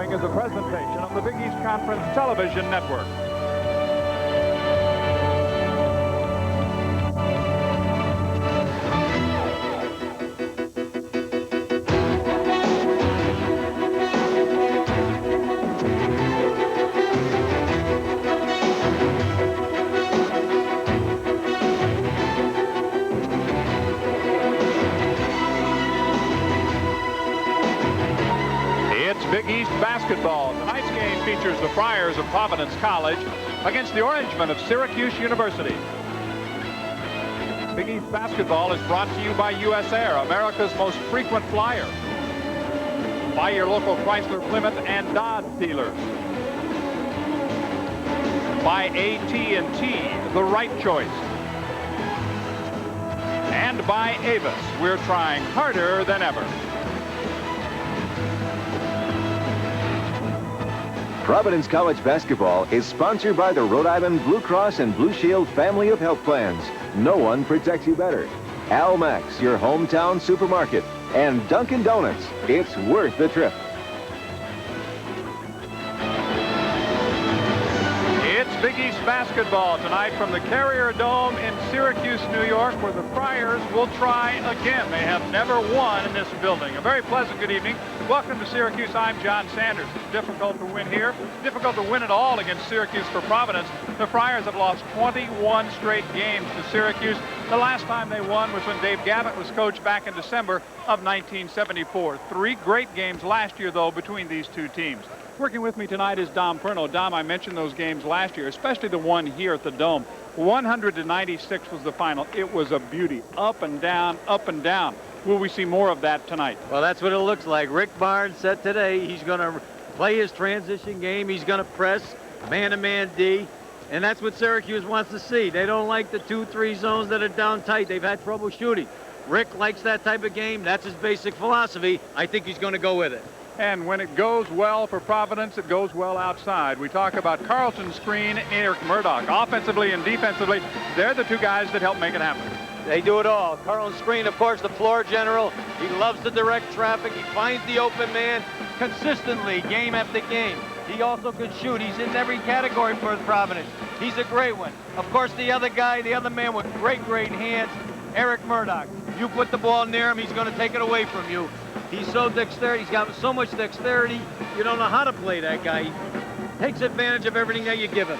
following is a presentation of the Big East Conference Television Network. Big East basketball. Tonight's game features the Friars of Providence College against the Orangemen of Syracuse University. Big East basketball is brought to you by US Air, America's most frequent flyer. By your local Chrysler, Plymouth, and Dodge dealers. By AT&T, the right choice. And by Avis, we're trying harder than ever. Providence College basketball is sponsored by the Rhode Island Blue Cross and Blue Shield family of health plans. No one protects you better. Al Max, your hometown supermarket, and Dunkin' Donuts. It's worth the trip. It's Big East basketball tonight from the Carrier Dome in Syracuse, New York, where the Friars will try again. They have never won in this building. A very pleasant good evening. Welcome to Syracuse. I'm John Sanders. It's difficult to win here. Difficult to win at all against Syracuse for Providence. The Friars have lost 21 straight games to Syracuse. The last time they won was when Dave Gavitt was coach back in December of 1974. 3 great games last year, though, between these two teams. Working with me tonight is Dom Perno. Dom, I mentioned those games last year, especially the one here at the Dome. 100-96 was the final. It was a beauty. Up and down, up and down. Will we see more of that tonight? Well, that's what it looks like. Rick Barnes said today he's going to play his transition game. He's going to press man-to-man D, and that's what Syracuse wants to see. They don't like the 2-3 zones that are down tight. They've had trouble shooting. Rick likes that type of game. That's his basic philosophy. I think he's going to go with it. And when it goes well for Providence, it goes well outside. We talk about Carlton's screen, Eric Murdoch. Offensively and defensively, they're the two guys that help make it happen. They do it all. Carlton Screen, of course, the floor general. He loves to direct traffic. He finds the open man consistently, game after game. He also can shoot. He's in every category for Providence. He's a great one. Of course, the other guy, the other man with great hands, Eric Murdoch. You put the ball near him, he's going to take it away from you. He's so dexterous. He's got so much dexterity, you don't know how to play that guy. He takes advantage of everything that you give him.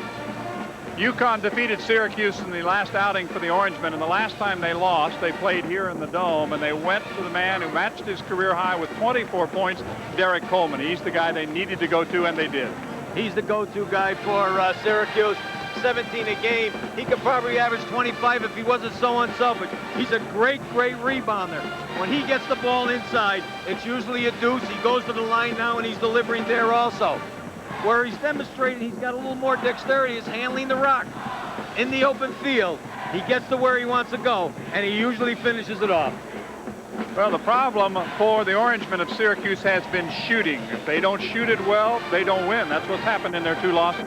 UConn defeated Syracuse in the last outing for the Orangemen, and the last time they lost, they played here in the Dome, and they went to the man who matched his career high with 24 points, Derek Coleman. He's the guy they needed to go to, and they did. He's the go-to guy for Syracuse. 17 a game. He could probably average 25 if he wasn't so unselfish. He's a great rebounder. When he gets the ball inside, it's usually a deuce. He goes to the line now, and he's delivering there also. Where he's demonstrated he's got a little more dexterity is handling the rock in the open field. He gets to where he wants to go, and he usually finishes it off. Well, the problem for the Orangemen of Syracuse has been shooting. If they don't shoot it well, they don't win. That's what's happened in their 2 losses.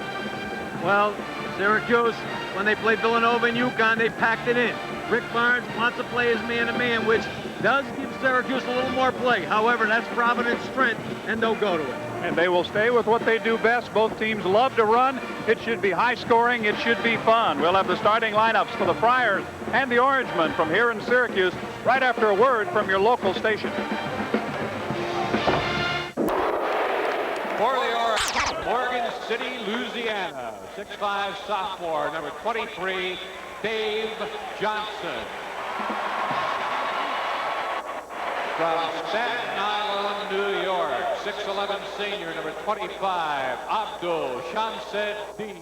Well, Syracuse, when they played Villanova and UConn, they packed it in. Rick Barnes wants to play his man-to-man, which does give Syracuse a little more play. However, that's Providence's strength, and they'll go to it. And they will stay with what they do best. Both teams love to run. It should be high scoring. It should be fun. We'll have the starting lineups for the Friars and the Orangemen from here in Syracuse right after a word from your local station. For the Morgan City, Louisiana, 6'5" sophomore, number 23, Dave Johnson. From Staten Island, New York, 6'11" senior, number 25, Abdul Shamsuddin.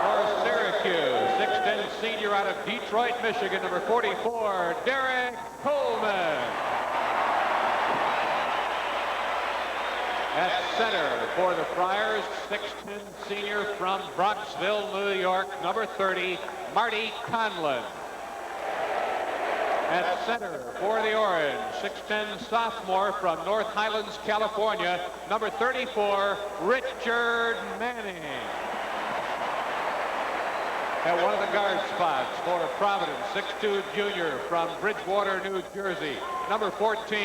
For Syracuse, 6'10" senior out of Detroit, Michigan, number 44, Derek Coleman. At center for the Friars, 6'10" senior from Bronxville, New York, number 30, Marty Conlon. At center for the Orange, 6'10" sophomore from North Highlands, California, number 34, Richard Manning. At one of the guard spots for Providence, 6'2" junior from Bridgewater, New Jersey, number 14,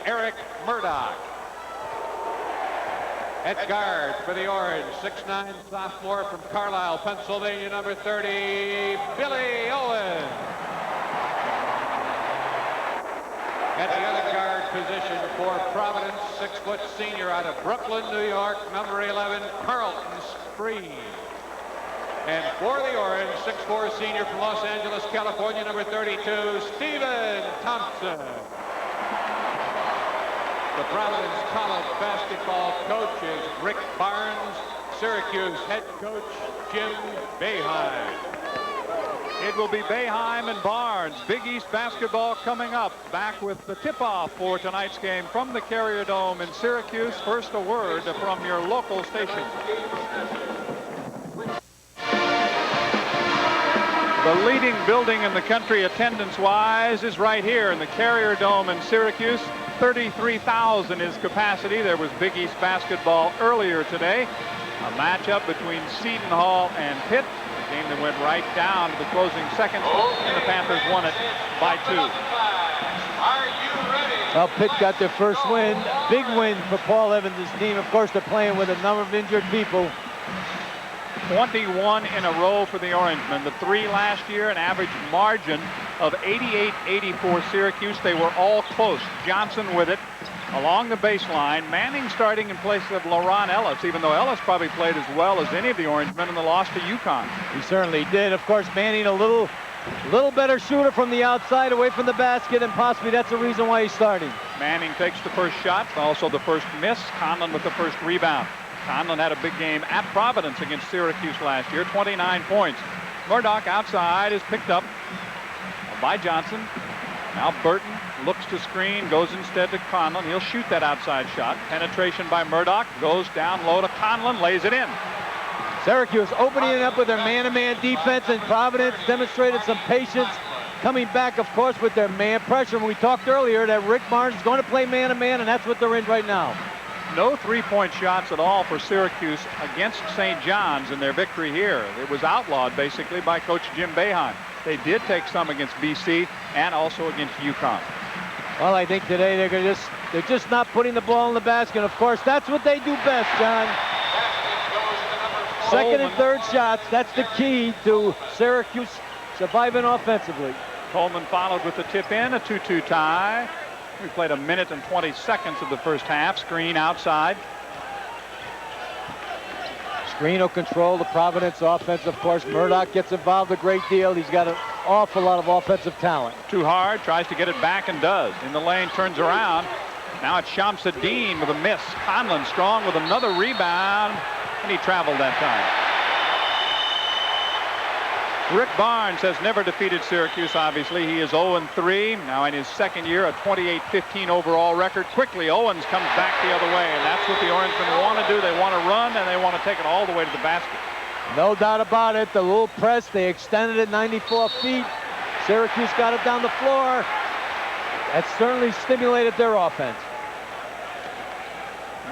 Eric Murdoch. At guard for the Orange, 6'9" sophomore from Carlisle, Pennsylvania, number 30, Billy Owen. At the other guard position for Providence, 6-foot senior out of Brooklyn, New York, number 11, Carlton Spree. And for the Orange, 6'4" senior from Los Angeles, California, number 32, Stephen Thompson. The Providence College basketball coach is Rick Barnes. Syracuse head coach Jim Boeheim. It will be Boeheim and Barnes. Big East basketball coming up. Back with the tip-off for tonight's game from the Carrier Dome in Syracuse. First, a word from your local station. The leading building in the country attendance-wise is right here in the Carrier Dome in Syracuse. 33,000 is capacity. There was Big East basketball earlier today. A matchup between Seton Hall and Pitt. A game that went right down to the closing seconds, and the Panthers won it by 2. Well, Pitt got their first win. Big win for Paul Evans' team. Of course, they're playing with a number of injured people. 21 in a row for the Orangemen. The 3 last year, an average margin of 88-84 Syracuse. They were all close. Johnson with it along the baseline. Manning starting in place of LaRon Ellis, even though Ellis probably played as well as any of the Orangemen in the loss to UConn. He certainly did. Of course, Manning a little better shooter from the outside, away from the basket, and possibly that's the reason why he's starting. Manning takes the first shot, also the first miss. Conlon with the first rebound. Conlon had a big game at Providence against Syracuse last year, 29 points. Murdoch outside is picked up by Johnson. Now Burton looks to screen, goes instead to Conlon. He'll shoot that outside shot. Penetration by Murdoch, goes down low to Conlon, lays it in. Syracuse opening it up with their man-to-man defense, and Providence demonstrated some patience, coming back, of course, with their man pressure. We talked earlier that Rick Barnes is going to play man-to-man, and that's what they're in right now. No three-point shots at all for Syracuse against St. John's in their victory here. It was outlawed, basically, by Coach Jim Boeheim. They did take some against BC and also against UConn. Well, I think today they're just not putting the ball in the basket. Of course, that's what they do best, John. Second and third shots, that's the key to Syracuse surviving offensively. Coleman followed with the tip in, a 2-2 tie. We played a minute and 20 seconds of the first half. Screen outside. Screen will control the Providence offense, of course. Murdoch gets involved a great deal. He's got an awful lot of offensive talent. Too hard, tries to get it back and does. In the lane, turns around. Now it's Shamsuddin with a miss. Conlon strong with another rebound, and he traveled that time. Rick Barnes has never defeated Syracuse, obviously. He is 0-3. Now in his second year, a 28-15 overall record. Quickly, Owens comes back the other way, and that's what the Orangemen want to do. They want to run, and they want to take it all the way to the basket. No doubt about it. The little press, they extended it 94 feet. Syracuse got it down the floor. That certainly stimulated their offense.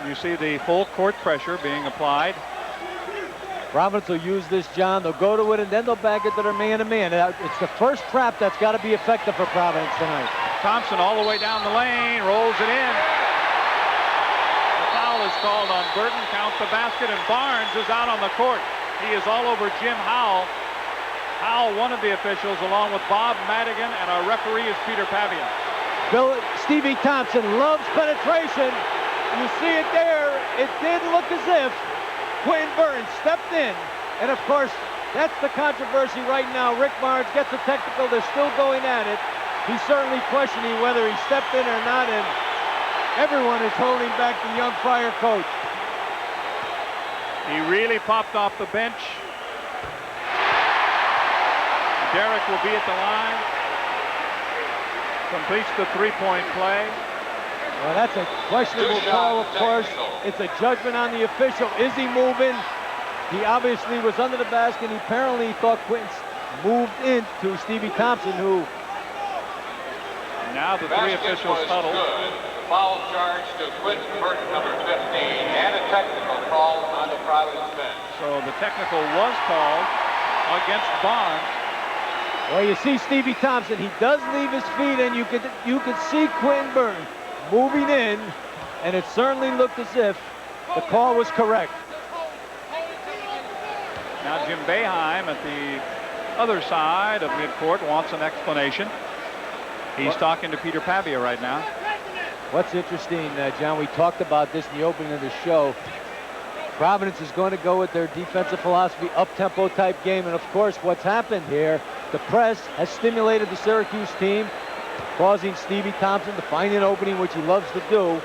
You see the full court pressure being applied. Providence will use this, John. They'll go to it, and then they'll back it to their man-to-man. It's the first trap that's got to be effective for Providence tonight. Thompson all the way down the lane, rolls it in. The foul is called on Burton, counts the basket, and Barnes is out on the court. He is all over Jim Howell. Howell, one of the officials, along with Bob Madigan, and our referee is Peter Pavian. Stevie Thompson loves penetration. You see it there. It did look as if Quinn Burns stepped in, and of course, that's the controversy right now. Rick Barnes gets a technical. They're still going at it. He's certainly questioning whether he stepped in or not, and everyone is holding back the young Friar coach. He really popped off the bench. Derrick will be at the line. Completes the three-point play. Well, that's a questionable call, of course. It's a judgment on the official. Is he moving? He obviously was under the basket. He apparently thought Quinton moved into Stevie Thompson, who... Now the three officials huddle. Foul charge to Quinton Burton, number 15, and a technical call on the Providence bench. So the technical was called against Barnes. Well, you see Stevie Thompson. He does leave his feet, and you could see Quinton Burton moving in, and it certainly looked as if The call was correct. Now Jim Boeheim at the other side of midcourt wants an explanation. He's talking to Peter Pavia right now. What's interesting, John, we talked about this in the opening of the show. Providence is going to go with their defensive philosophy, up-tempo type game. And of course, what's happened here, the press has stimulated the Syracuse team, causing Stevie Thompson to find an opening, which he loves to do.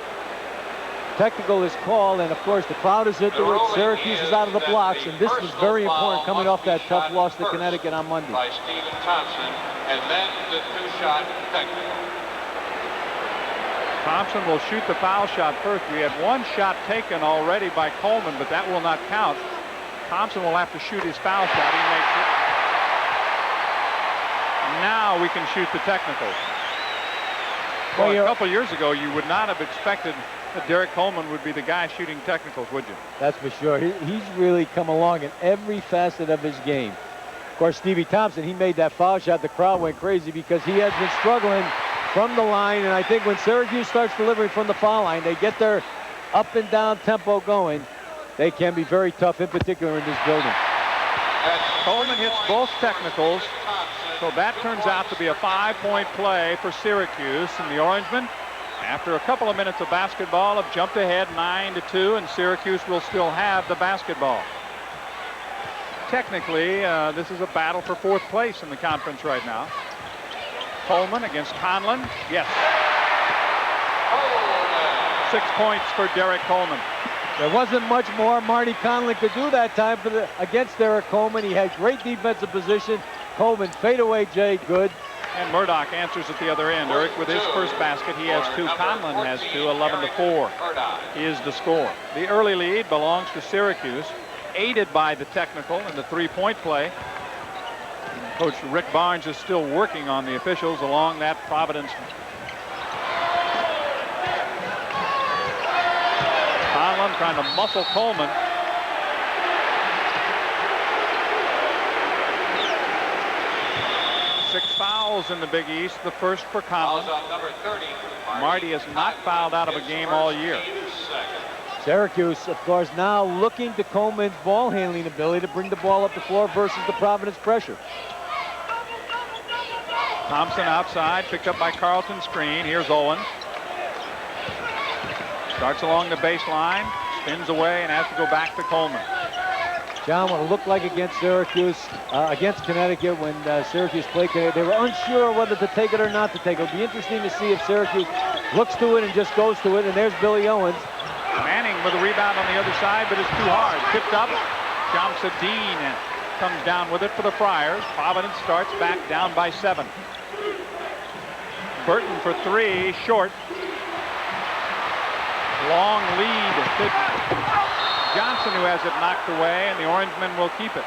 Technical is called, and of course, the crowd is into it. Syracuse is out of the blocks, and this was very important coming off that tough loss to Connecticut on Monday. By Stephen Thompson, and then the two-shot technical. Thompson will shoot the foul shot first. We had one shot taken already by Coleman, but that will not count. Thompson will have to shoot his foul shot. He makes it. Now we can shoot the technical. Well, a couple years ago, you would not have expected that Derek Coleman would be the guy shooting technicals, would you? That's for sure. He's really come along in every facet of his game. Of course, Stevie Thompson, he made that foul shot. The crowd went crazy because he has been struggling from the line, and I think when Syracuse starts delivering from the foul line, they get their up and down tempo going. They can be very tough, in particular in this building. Coleman hits both technicals, so that turns out to be a 5-point play for Syracuse, and the Orangemen, after a couple of minutes of basketball, have jumped ahead 9-2, and Syracuse will still have the basketball. Technically, this is a battle for 4th place in the conference right now. Coleman against Conlon. Yes. 6 points for Derek Coleman. There wasn't much more Marty Conlon could do that time against Derek Coleman. He had great defensive position. Coleman fadeaway, Jay, good. And Murdoch answers at the other end. Eric with his first basket. He has 2. Conlon has 2. 11-4 is the score. The early lead belongs to Syracuse, aided by the technical and the 3-point play. Coach Rick Barnes is still working on the officials along that Providence. Conlon trying to muscle Coleman. Six fouls in the Big East, the first for Conlon. Marty has not fouled out of a game all year. Syracuse, of course, now looking to Coleman's ball handling ability to bring the ball up the floor versus the Providence pressure. Thompson outside, picked up by Carlton screen. Here's Owen. Starts along the baseline, spins away, and has to go back to Coleman. John, what it looked like against Syracuse, against Connecticut, when Syracuse played Connecticut, they were unsure whether to take it or not to take it. It'll be interesting to see if Syracuse looks to it and just goes to it. And there's Billy Owens. Manning with a rebound on the other side, but it's too hard. Tipped up. Jamsadine comes down with it for the Friars. Providence starts back down by 7. Burton for 3, short. Long lead to Johnson, who has it knocked away, and the Orangemen will keep it.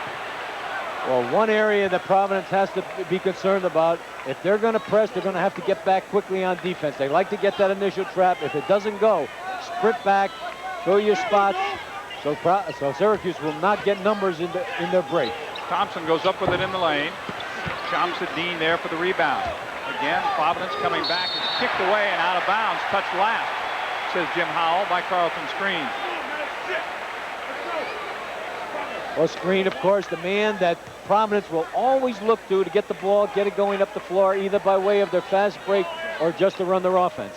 Well, one area that Providence has to be concerned about, if they're going to press, they're going to have to get back quickly on defense. They like to get that initial trap. If it doesn't go, sprint back, go your spots. So Syracuse will not get numbers in their break. Thompson goes up with it in the lane. Jamsadine there for the rebound. Again, Providence coming back. It's kicked away and out of bounds. Touched last, says Jim Howell, by Carlton Screen. Well, Screen, of course, the man that Providence will always look to get the ball, get it going up the floor, either by way of their fast break or just to run their offense.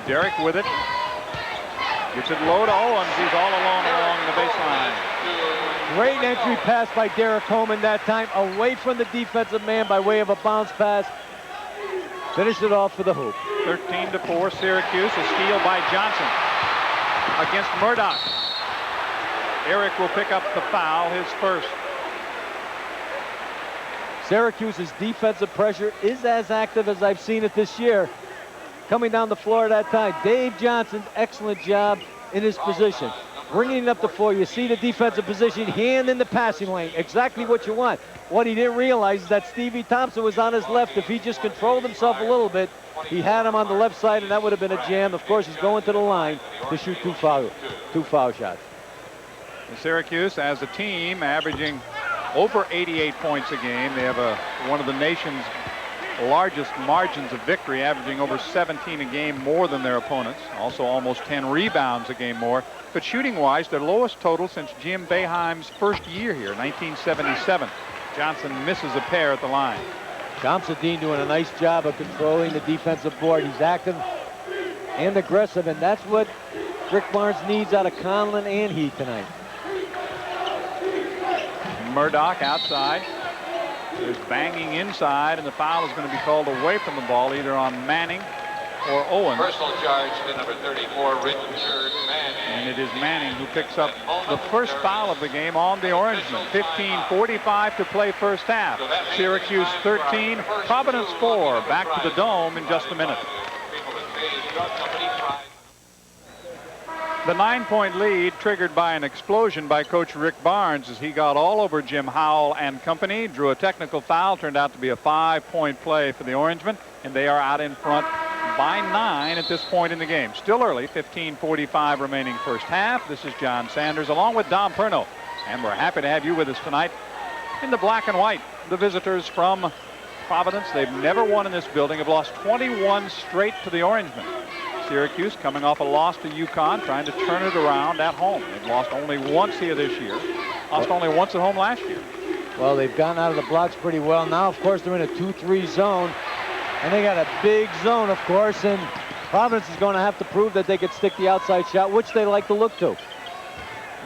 Derek with it. Gets it low to Owens. He's all alone along the baseline. Great entry pass by Derek Coleman that time, away from the defensive man by way of a bounce pass. Finished it off for the hoop. 13-4 Syracuse. A steal by Johnson against Murdoch. Eric will pick up the foul, his first. Syracuse's defensive pressure is as active as I've seen it this year. Coming down the floor at that time, Dave Johnson's excellent job in his position. Bringing it up the floor, you see the defensive position, hand in the passing lane, exactly what you want. What he didn't realize is that Stevie Thompson was on his left. If he just controlled himself a little bit, he had him on the left side, and that would have been a jam. Of course, he's going to the line to shoot two foul shots. Syracuse, as a team, averaging over 88 points a game. They have one of the nation's largest margins of victory, averaging over 17 a game more than their opponents. Also almost 10 rebounds a game more. But shooting-wise, their lowest total since Jim Boeheim's first year here, 1977. Johnson misses a pair at the line. Thompson Dean doing a nice job of controlling the defensive board. He's active and aggressive, and that's what Rick Barnes needs out of Conlon and Heath tonight. Murdoch outside. There's banging inside, and the foul is going to be called away from the ball, either on Manning or Owens. Personal charge to number 34, Richard Manning. And it is Manning who picks up the first foul of the game on the Orangemen. 15:45 to play first half. Syracuse 13, Providence 4. Back to the Dome in just a minute. The 9-point lead triggered by an explosion by Coach Rick Barnes as he got all over Jim Howell and company, drew a technical foul, turned out to be a 5-point play for the Orangemen, and they are out in front by 9 at this point in the game. Still early, 15:45 remaining first half. This is John Sanders along with Dom Perno, and we're happy to have you with us tonight in the black and white. The visitors from Providence, they've never won in this building, have lost 21 straight to the Orangemen. Syracuse coming off a loss to UConn, trying to turn it around at home. They've lost only once here this year, lost only once at home last year. Well, they've gotten out of the blocks pretty well. Now, of course, they're in a 2-3 zone, and they got a big zone, of course, and Providence is going to have to prove that they could stick the outside shot, which they like to look to.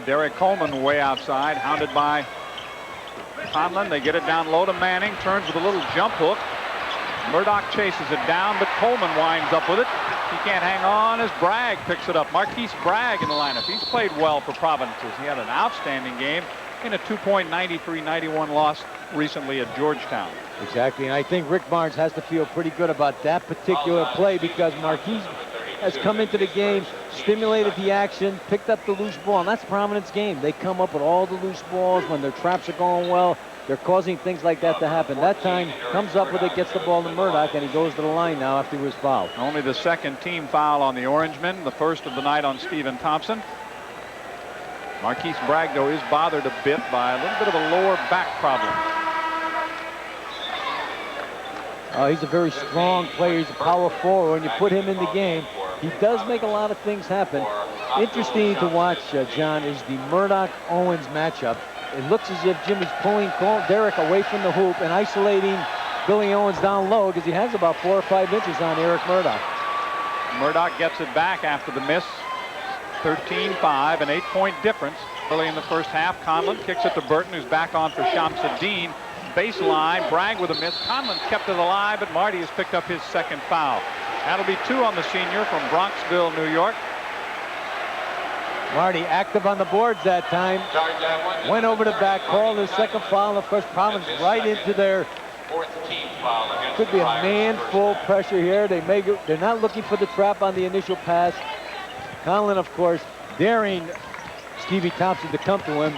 Derek Coleman way outside, hounded by Conlon. They get it down low to Manning, turns with a little jump hook. Murdoch chases it down, but Coleman winds up with it. He can't hang on as Bragg picks it up. Marquise Bragg in the lineup. He's played well for Providence. He had an outstanding game in a 2-point 93-91 loss recently at Georgetown. Exactly, and I think Rick Barnes has to feel pretty good about that particular play because Marquise has come into the game, stimulated the action, picked up the loose ball, and that's Providence game. They come up with all the loose balls when their traps are going well. They're causing things like that to happen. That time, comes up with it, gets the ball to Murdoch, and he goes to the line now after he was fouled. Only the second team foul on the Orangemen, the first of the night on Stephen Thompson. Marquise Bragg, though, is bothered a bit by a little bit of a lower back problem. He's a very strong player. He's a power forward. When you put him in the game, he does make a lot of things happen. Interesting to watch, John, is the Murdoch-Owens matchup. It looks as if Jimmy's pulling Derek away from the hoop and isolating Billy Owens down low because he has about 4 or 5 inches on Eric Murdoch. Murdoch gets it back after the miss. 13-5, an 8-point difference. Early in the first half, Conlon kicks it to Burton, who's back on for Shamsuddin. Baseline, Bragg with a miss. Conlon kept it alive, but Marty has picked up his second foul. That'll be 2 on the senior from Bronxville, New York. Marty active on the boards that time. Went over the back, called his second foul, and of course Providence right into their could be a man full pressure here. They're not looking for the trap on the initial pass. Conlon, of course, daring Stevie Thompson to come to him,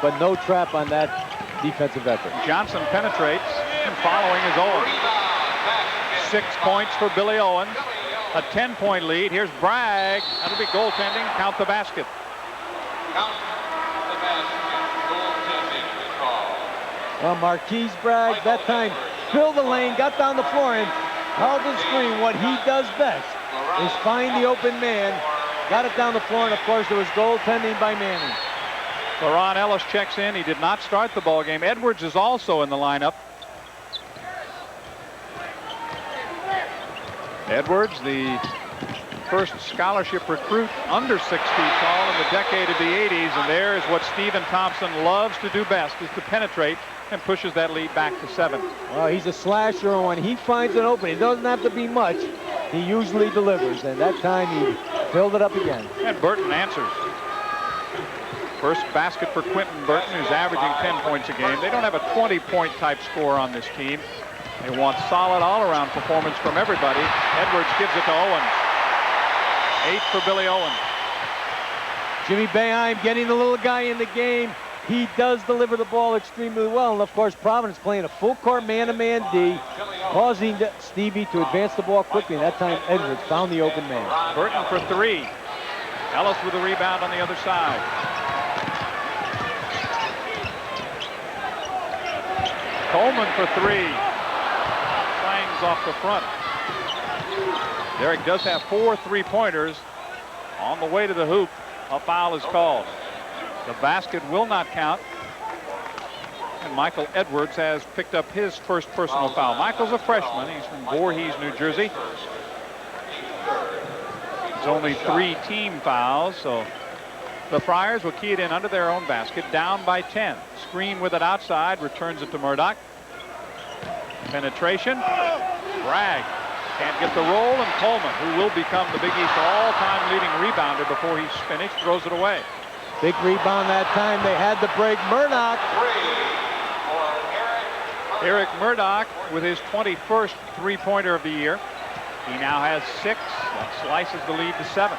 but no trap on that defensive effort. Johnson penetrates, and following is Owens. 6 points for Billy Owens. A 10-point lead. Here's Bragg. That'll be goaltending. Count the basket. Count the basket. Goaltending call. Well, Marquise Bragg that time filled the lane, got down the floor, and held the screen. What he does best is find the open man. Got it down the floor, and of course there was goaltending by Manning. LaRon Ellis checks in. He did not start the ball game. Edwards is also in the lineup. Edwards, the first scholarship recruit under 6 feet tall in the decade of the 80s, and there is what Stephen Thompson loves to do best, is to penetrate, and pushes that lead back to 7. Well, he's a slasher, and when he finds an opening, it doesn't have to be much. He usually delivers, and that time he filled it up again. And Burton answers. First basket for Quentin Burton, who's averaging 10 points a game. They don't have a 20-point type score on this team. They want solid all-around performance from everybody. Edwards gives it to Owens. 8 for Billy Owens. Jimmy Boeheim getting the little guy in the game. He does deliver the ball extremely well. And of course, Providence playing a full court man-to-man D, causing Stevie to advance the ball quickly. And that time, Edwards found the open man. Burton for 3. Ellis with a rebound on the other side. Coleman for 3. comes off the front. Derek does have 4 3-pointers. On the way to the hoop, a foul is called. The basket will not count. And Michael Edwards has picked up his first personal foul. Michael's a freshman. He's from Voorhees, New Jersey. There's only 3 team fouls, so the Friars will key it in under their own basket, down by 10. Screen with it outside, returns it to Murdoch. Penetration. Bragg can't get the roll, and Coleman, who will become the Big East all-time leading rebounder before he's finished, throws it away. Big rebound that time. They had to break. Murdoch. Eric Murdoch with his 21st 3-pointer of the year. He now has 6. That slices the lead to 7.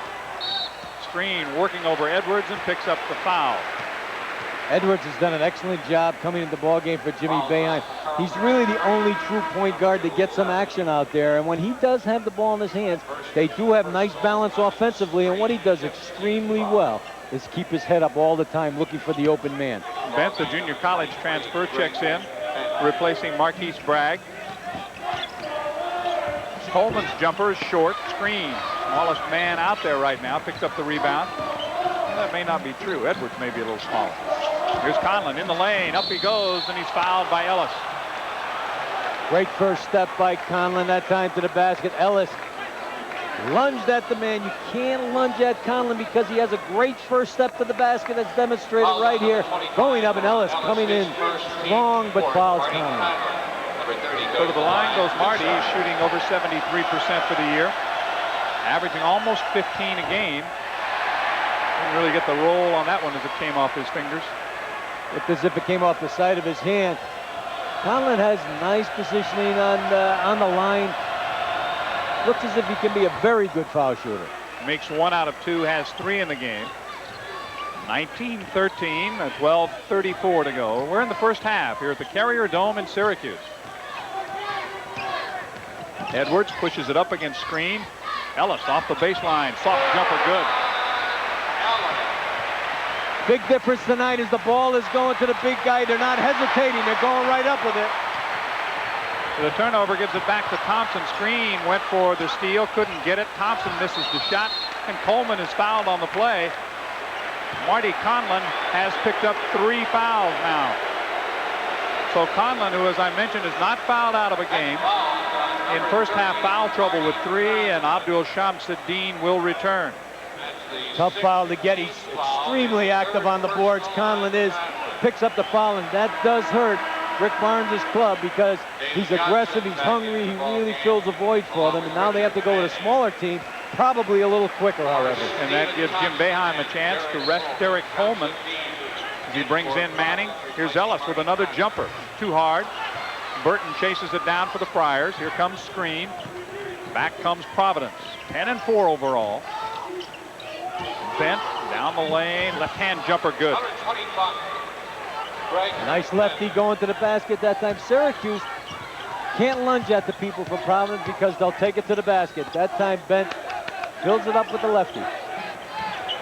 Screen working over Edwards and picks up the foul. Edwards has done an excellent job coming into the ball game for Jimmy Boeheim. He's really the only true point guard that gets some action out there. And when he does have the ball in his hands, they do have nice balance offensively. And what he does extremely well is keep his head up all the time looking for the open man. Bent, the junior college transfer, checks in, replacing Marquise Bragg. Coleman's jumper is short. Screen. Smallest man out there right now. Picks up the rebound. Well, that may not be true. Edwards may be a little smaller. Here's Conlon in the lane. Up he goes, and he's fouled by Ellis. Great first step by Conlon that time to the basket. Ellis lunged at the man. You can't lunge at Conlon because he has a great first step to the basket that's demonstrated right here. Going up, and Ellis coming in strong, but fouls Conlon. So to the line goes Marty. He's shooting over 73% for the year, averaging almost 15 a game. Didn't really get the roll on that one as it came off his fingers. Looked as if it came off the side of his hand. Conlon has nice positioning on the line. Looks as if he can be a very good foul shooter. Makes 1 out of 2, has 3 in the game. 19-13, 12:34 to go. We're in the first half here at the Carrier Dome in Syracuse. Edwards pushes it up against screen. Ellis off the baseline. Soft jumper, good. Big difference tonight is the ball is going to the big guy. They're not hesitating. They're going right up with it. So the turnover gives it back to Thompson. Screen went for the steal. Couldn't get it. Thompson misses the shot. And Coleman is fouled on the play. Marty Conlon has picked up 3 fouls now. So Conlon, who as I mentioned is not fouled out of a game, in first half foul trouble with 3, and Abdul Shamsuddin will return. Tough foul to get. He's extremely active on the boards. Conlon picks up the foul, and that does hurt Rick Barnes' club because he's aggressive, he's hungry, he really fills a void for them, and now they have to go with a smaller team, probably a little quicker, however. And that gives Jim Boeheim a chance to rest Derek Coleman as he brings in Manning. Here's Ellis with another jumper. Too hard. Burton chases it down for the Friars. Here comes screen. Back comes Providence. 10-4 overall. Bent down the lane. Left-hand jumper good. Nice lefty going to the basket that time. Syracuse can't lunge at the people from Providence because they'll take it to the basket. That time Bent fills it up with the lefty.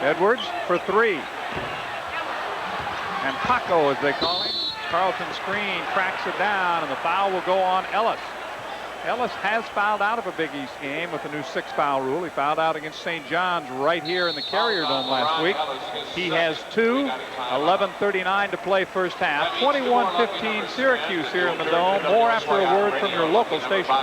Edwards for 3. And Paco, as they call him. Carlton screen cracks it down, and the foul will go on Ellis. Ellis has fouled out of a Big East game with the new 6-foul rule. He fouled out against St. John's right here in the Carrier Dome last week. He has 2. 11:39 to play first half. 21-15 Syracuse here in the Dome. More after a word from your local station.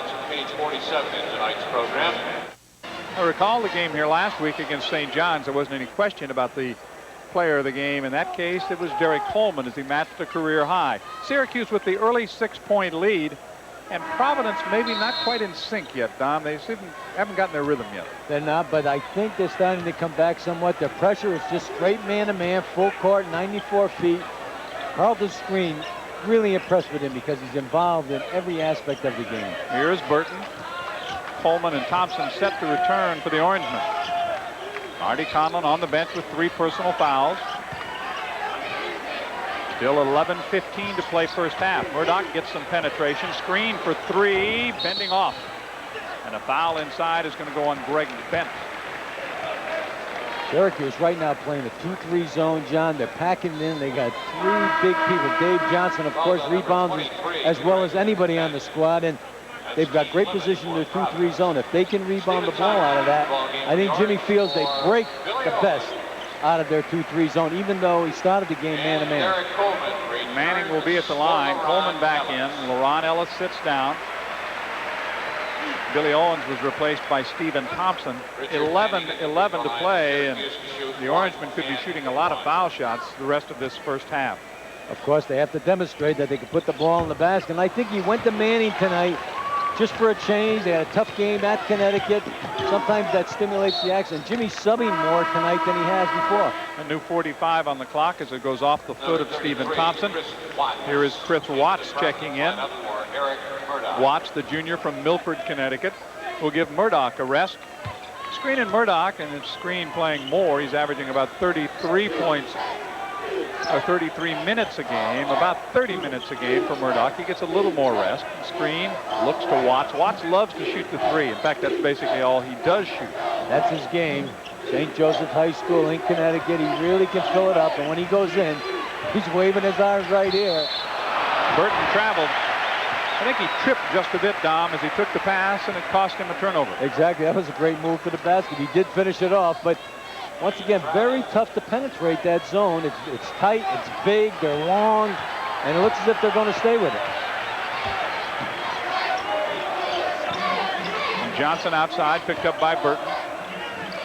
I recall the game here last week against St. John's. There wasn't any question about the player of the game. In that case, it was Derek Coleman as he matched a career high. Syracuse with the early 6-point lead, and Providence maybe not quite in sync yet, Don. They haven't gotten their rhythm yet. They're not, but I think they're starting to come back somewhat. Their pressure is just straight man-to-man, full court, 94 feet. Carlton screen, really impressed with him because he's involved in every aspect of the game. Here's Burton. Coleman and Thompson set to return for the Orangemen. Marty Conlon on the bench with 3 personal fouls. Still 11:15 to play first half. Murdoch gets some penetration. Screen for 3, bending off. And a foul inside is going to go on Greg Bent. Syracuse right now playing a 2-3 zone, John. They're packing it in. They got 3 big people. Dave Johnson, of course, rebounds as well as anybody on the squad. And They've got great position in the 2-3 zone. If they can rebound the ball out of that, I think Jimmy feels they break the best out of their 2-3 zone, even though he started the game man-to-man. Manning will be at the line. Coleman back in. LaRon Ellis sits down. Billy Owens was replaced by Stephen Thompson. 11 to play, and the Orangemen could be shooting a lot of foul shots the rest of this first half. Of course, they have to demonstrate that they can put the ball in the basket. And I think he went to Manning tonight just for a change. They had a tough game at Connecticut. Sometimes that stimulates the action. Jimmy's subbing more tonight than he has before. A new 45 on the clock as it goes off the foot of Stephen Thompson. Here is Chris Watts checking in. Watts, the junior from Milford, Connecticut, will give Murdoch a rest. Screen in Murdoch, and it's Screen playing more. He's averaging about 33 points, or 33 minutes a game, about 30 minutes a game for Murdoch. He gets a little more rest. Screen looks to Watts. Watts loves to shoot the three. In fact, that's basically all he does shoot. That's his game. St. Joseph High School in Connecticut. He really can fill it up, and when he goes in, he's waving his arms right here. Burton traveled. I think he tripped just a bit, Dom, as he took the pass, and it cost him a turnover. Exactly. That was a great move to the basket. He did finish it off, but once again, very tough to penetrate that zone. It's tight, it's big, they're long, and it looks as if they're going to stay with it. And Johnson outside, picked up by Burton.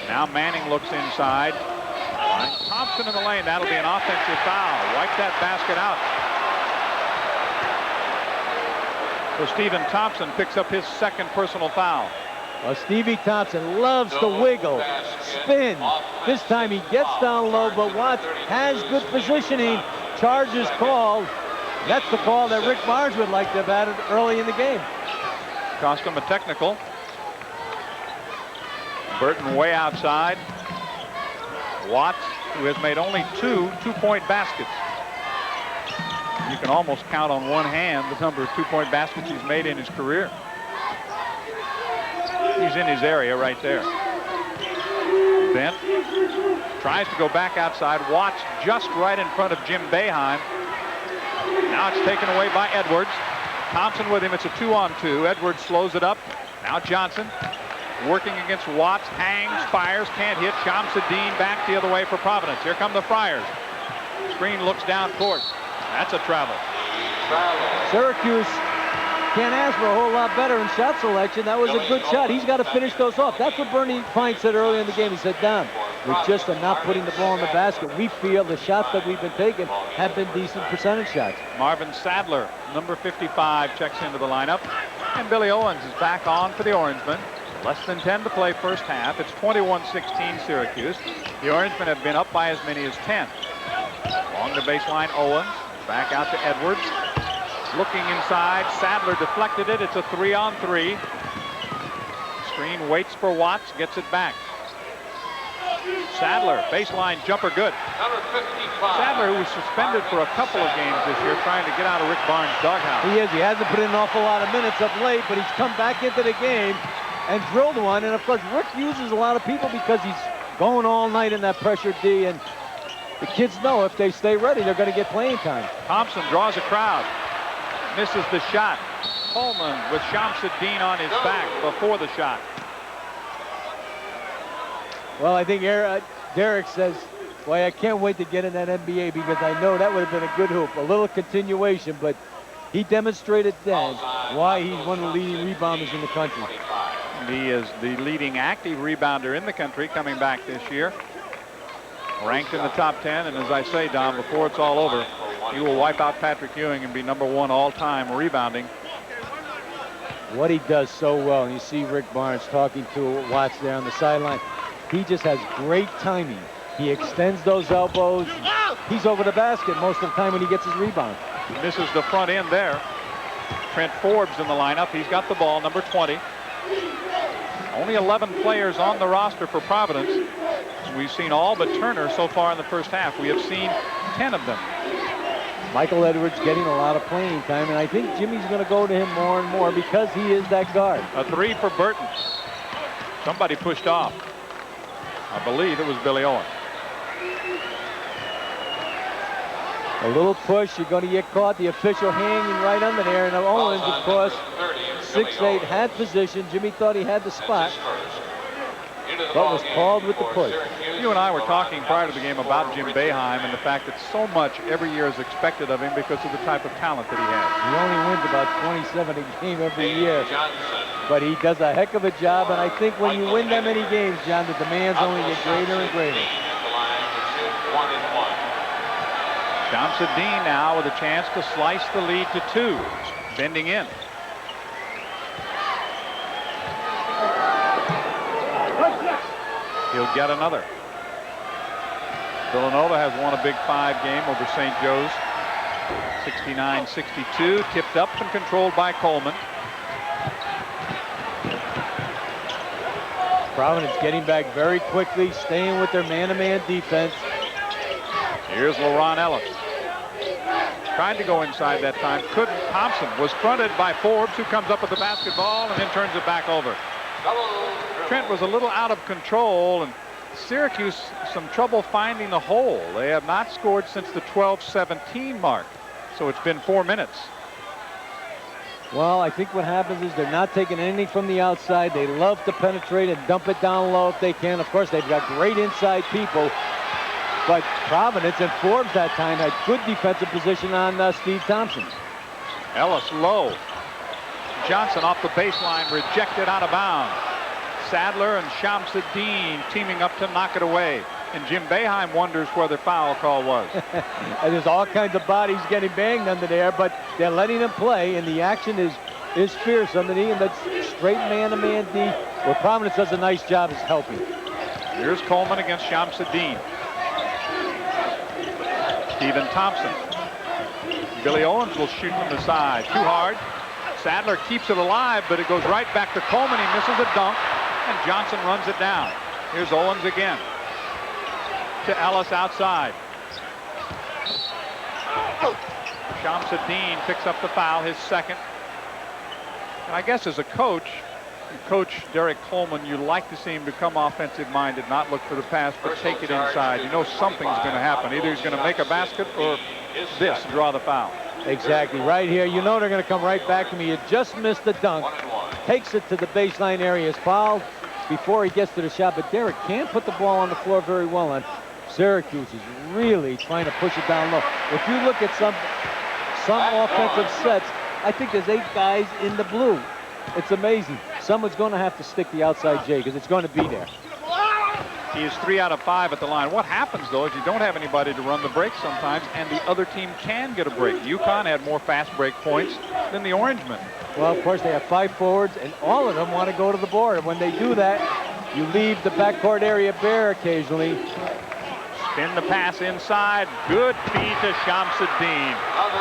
Now Manning looks inside. Thompson in the lane. That'll be an offensive foul. Wipe that basket out. So Stephen Thompson picks up his second personal foul. Well, Stevie Thompson loves to wiggle, spin. This time he gets down low, but Watts has good positioning. Charge is called. That's the call that Rick Barnes would like to have added early in the game. Cost him a technical. Burton way outside. Watts, who has made only two two-point baskets. You can almost count on one hand the number of two-point baskets he's made in his career. He's in his area right there. Bent tries to go back outside. Watts just right in front of Jim Boeheim. Now it's taken away by Edwards. Thompson with him. It's a 2-on-2. Edwards slows it up. Now Johnson working against Watts. Hangs, fires, can't hit. Shamsuddin back the other way for Providence. Here come the Friars. Screen looks down court. That's a travel. Syracuse can't ask for a whole lot better in shot selection. That was a good shot. He's got to finish those off. That's what Bernie Fine said earlier in the game. He said, Don, we just are not putting the ball in the basket. We feel the shots that we've been taking have been decent percentage shots. Marvin Sadler, number 55, checks into the lineup. And Billy Owens is back on for the Orangemen. Less than 10 to play first half. It's 21-16 Syracuse. The Orangemen have been up by as many as 10. Along the baseline, Owens. Back out to Edwards. Looking inside. Sadler deflected it. It's a 3-on-3. Screen waits for Watts. Gets it back. Sadler, baseline jumper good. Sadler, who was suspended for a couple of games this year, trying to get out of Rick Barnes' doghouse. He is. He hasn't put in an awful lot of minutes of late, but he's come back into the game and drilled one. And of course, Rick uses a lot of people because he's going all night in that pressure D. And the kids know if they stay ready, they're going to get playing time. Thompson draws a crowd. Misses the shot. Coleman with Shamsuddin on his back before the shot. Well, I think Derek says, boy, I can't wait to get in that NBA because I know that would have been a good hoop. A little continuation, but he demonstrated then why he's one of the leading rebounders in the country. He is the leading active rebounder in the country coming back this year. Ranked in the top 10, and as I say, Don, before it's all over, he will wipe out Patrick Ewing and be #1 all-time rebounding. What he does so well, and you see Rick Barnes talking to Watts there on the sideline, he just has great timing. He extends those elbows. He's over the basket most of the time when he gets his rebound. He misses the front end there. Trent Forbes in the lineup. He's got the ball, number 20. Only 11 players on the roster for Providence. We've seen all but Turner so far in the first half. We have seen 10 of them. Michael Edwards getting a lot of playing time, and I think Jimmy's going to go to him more and more because he is that guard. A 3 for Burton. Somebody pushed off. I believe it was Billy Owens. A little push, you're going to get caught. The official hanging right under there, and Owens, of course, 6'8", had position. Jimmy thought he had the spot, but was called with the push. You and I were talking prior to the game about Jim Boeheim and the fact that so much every year is expected of him because of the type of talent that he has. He only wins about 27 a game every year, but he does a heck of a job, and I think when you win that many games, John, the demands only get greater and greater. Shamsuddin now with a chance to slice the lead to 2. Bending in. He'll get another. Villanova has won a Big 5 game over St. Joe's. 69-62. Tipped up and controlled by Coleman. Providence getting back very quickly, staying with their man-to-man defense. Here's LaRon Ellis. Tried to go inside that time, couldn't. Thompson was fronted by Forbes, who comes up with the basketball and then turns it back over. Trent was a little out of control, and Syracuse some trouble finding the hole. They have not scored since the 12-17 mark, so it's been 4 minutes. Well, I think what happens is they're not taking anything from the outside. They love to penetrate and dump it down low if they can. Of course, they've got great inside people. But Providence and Forbes that time had good defensive position on Steve Thompson. Ellis low. Johnson off the baseline, rejected out of bounds. Sadler and Shamsuddin teaming up to knock it away. And Jim Boeheim wonders where the foul call was. And there's all kinds of bodies getting banged under there, but they're letting them play, and the action is fierce underneath, and that's straight man-to-man D, where Providence does a nice job is helping. Here's Coleman against Shamsuddin. Stephen Thompson. Billy Owens will shoot from the side. Too hard. Sadler keeps it alive, but it goes right back to Coleman. He misses a dunk, and Johnson runs it down. Here's Owens again. To Ellis outside. Shamsuddin picks up the foul, his second. And I guess as a coach, Coach Derek Coleman, you like to see him become offensive-minded, not look for the pass, but take it inside. You know something's going to happen. Either he's going to make a basket or this, draw the foul. Exactly. Right here, you know they're going to come right back to me. He just missed the dunk. Takes it to the baseline area. Is fouled before he gets to the shot, but Derek can't put the ball on the floor very well, and Syracuse is really trying to push it down low. If you look at some offensive sets, I think there's 8 guys in the blue. It's amazing. Someone's going to have to stick the outside J because it's going to be there. He is 3 out of 5 at the line. What happens, though, is you don't have anybody to run the break sometimes, and the other team can get a break. UConn had more fast break points than the Orangemen. Well, of course, they have 5 forwards, and all of them want to go to the board. And when they do that, you leave the backcourt area bare occasionally. Spin the pass inside. Good feed to Shamsuddin.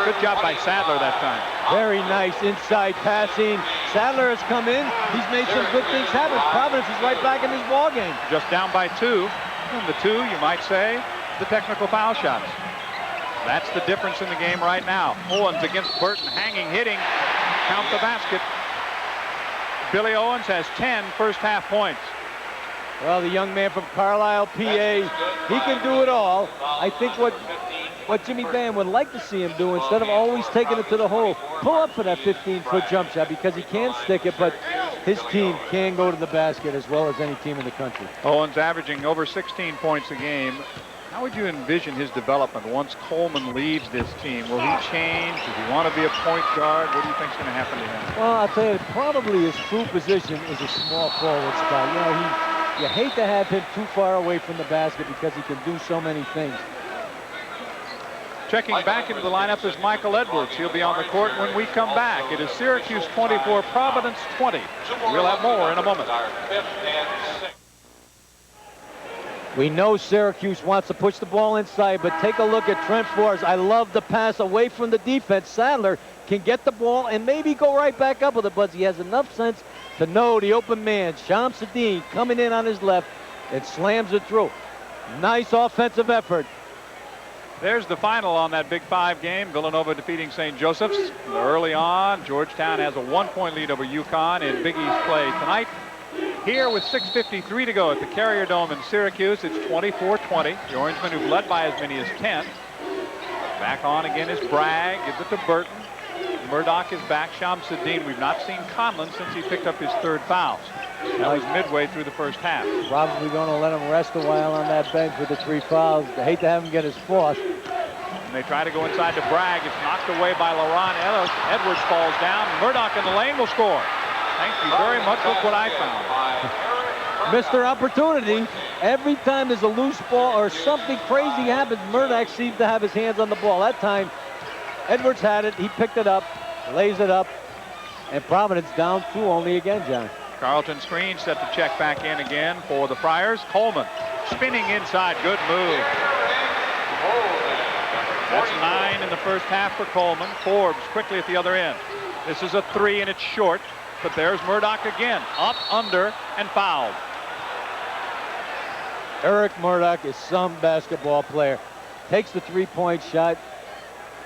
Good job by Sadler that time. Very nice inside passing. Sadler has come in. He's made some good things happen. Providence is right back in this ball game. Just down by 2. And the 2, you might say, the technical foul shots. That's the difference in the game right now. Owens against Burton, hanging, hitting. Count the basket. Billy Owens has 10 first half points. Well, the young man from Carlisle, PA, he can do it all. I think what Jimmy Boeheim would like to see him do, instead of always taking it to the hole, pull up for that 15-foot jump shot, because he can stick it, but his team can go to the basket as well as any team in the country. Owens averaging over 16 points a game. How would you envision his development once Coleman leaves this team? Will he change? Does he want to be a point guard? What do you think is going to happen to him? Well, I'll tell you, probably his true position is a small forward spot. You know, you hate to have him too far away from the basket because he can do so many things. Checking back into the lineup is Michael Edwards. He'll be on the court when we come back. It is Syracuse 24, Providence 20. We'll have more in a moment. We know Syracuse wants to push the ball inside, but take a look at Trent Forrest. I love the pass away from the defense. Sadler can get the ball and maybe go right back up with it, but he has enough sense to know the open man, Shamsuddin, coming in on his left and slams it through. Nice offensive effort. There's the final on that Big 5 game. Villanova defeating St. Joseph's. Early on, Georgetown has a 1-point lead over UConn in Big East play tonight. Here with 6:53 to go at the Carrier Dome in Syracuse, it's 24-20. The Orangemen, who've led by as many as 10. Back on again is Bragg. Gives it to Burton. Murdoch is back. Shamsuddin, we've not seen Conlon since he picked up his 3rd foul. That was midway through the first half. Probably going to let him rest a while on that bench with the 3 fouls. I hate to have him get his 4th. And they try to go inside to Bragg. It's knocked away by Laron Ellis. Edwards falls down. Murdoch in the lane will score. Thank you very much. Look what I found. Mr. Opportunity. Every time there's a loose ball or something crazy happens, Murdoch seems to have his hands on the ball. That time, Edwards had it. He picked it up, lays it up, and Providence down 2 only again, John. Carlton screen set to check back in again for the Friars. Coleman spinning inside. Good move. That's 9 in the first half for Coleman. Forbes quickly at the other end. This is a 3 and it's short, but there's Murdoch again. Up, under, and fouled. Eric Murdoch is some basketball player. Takes the 3-point shot.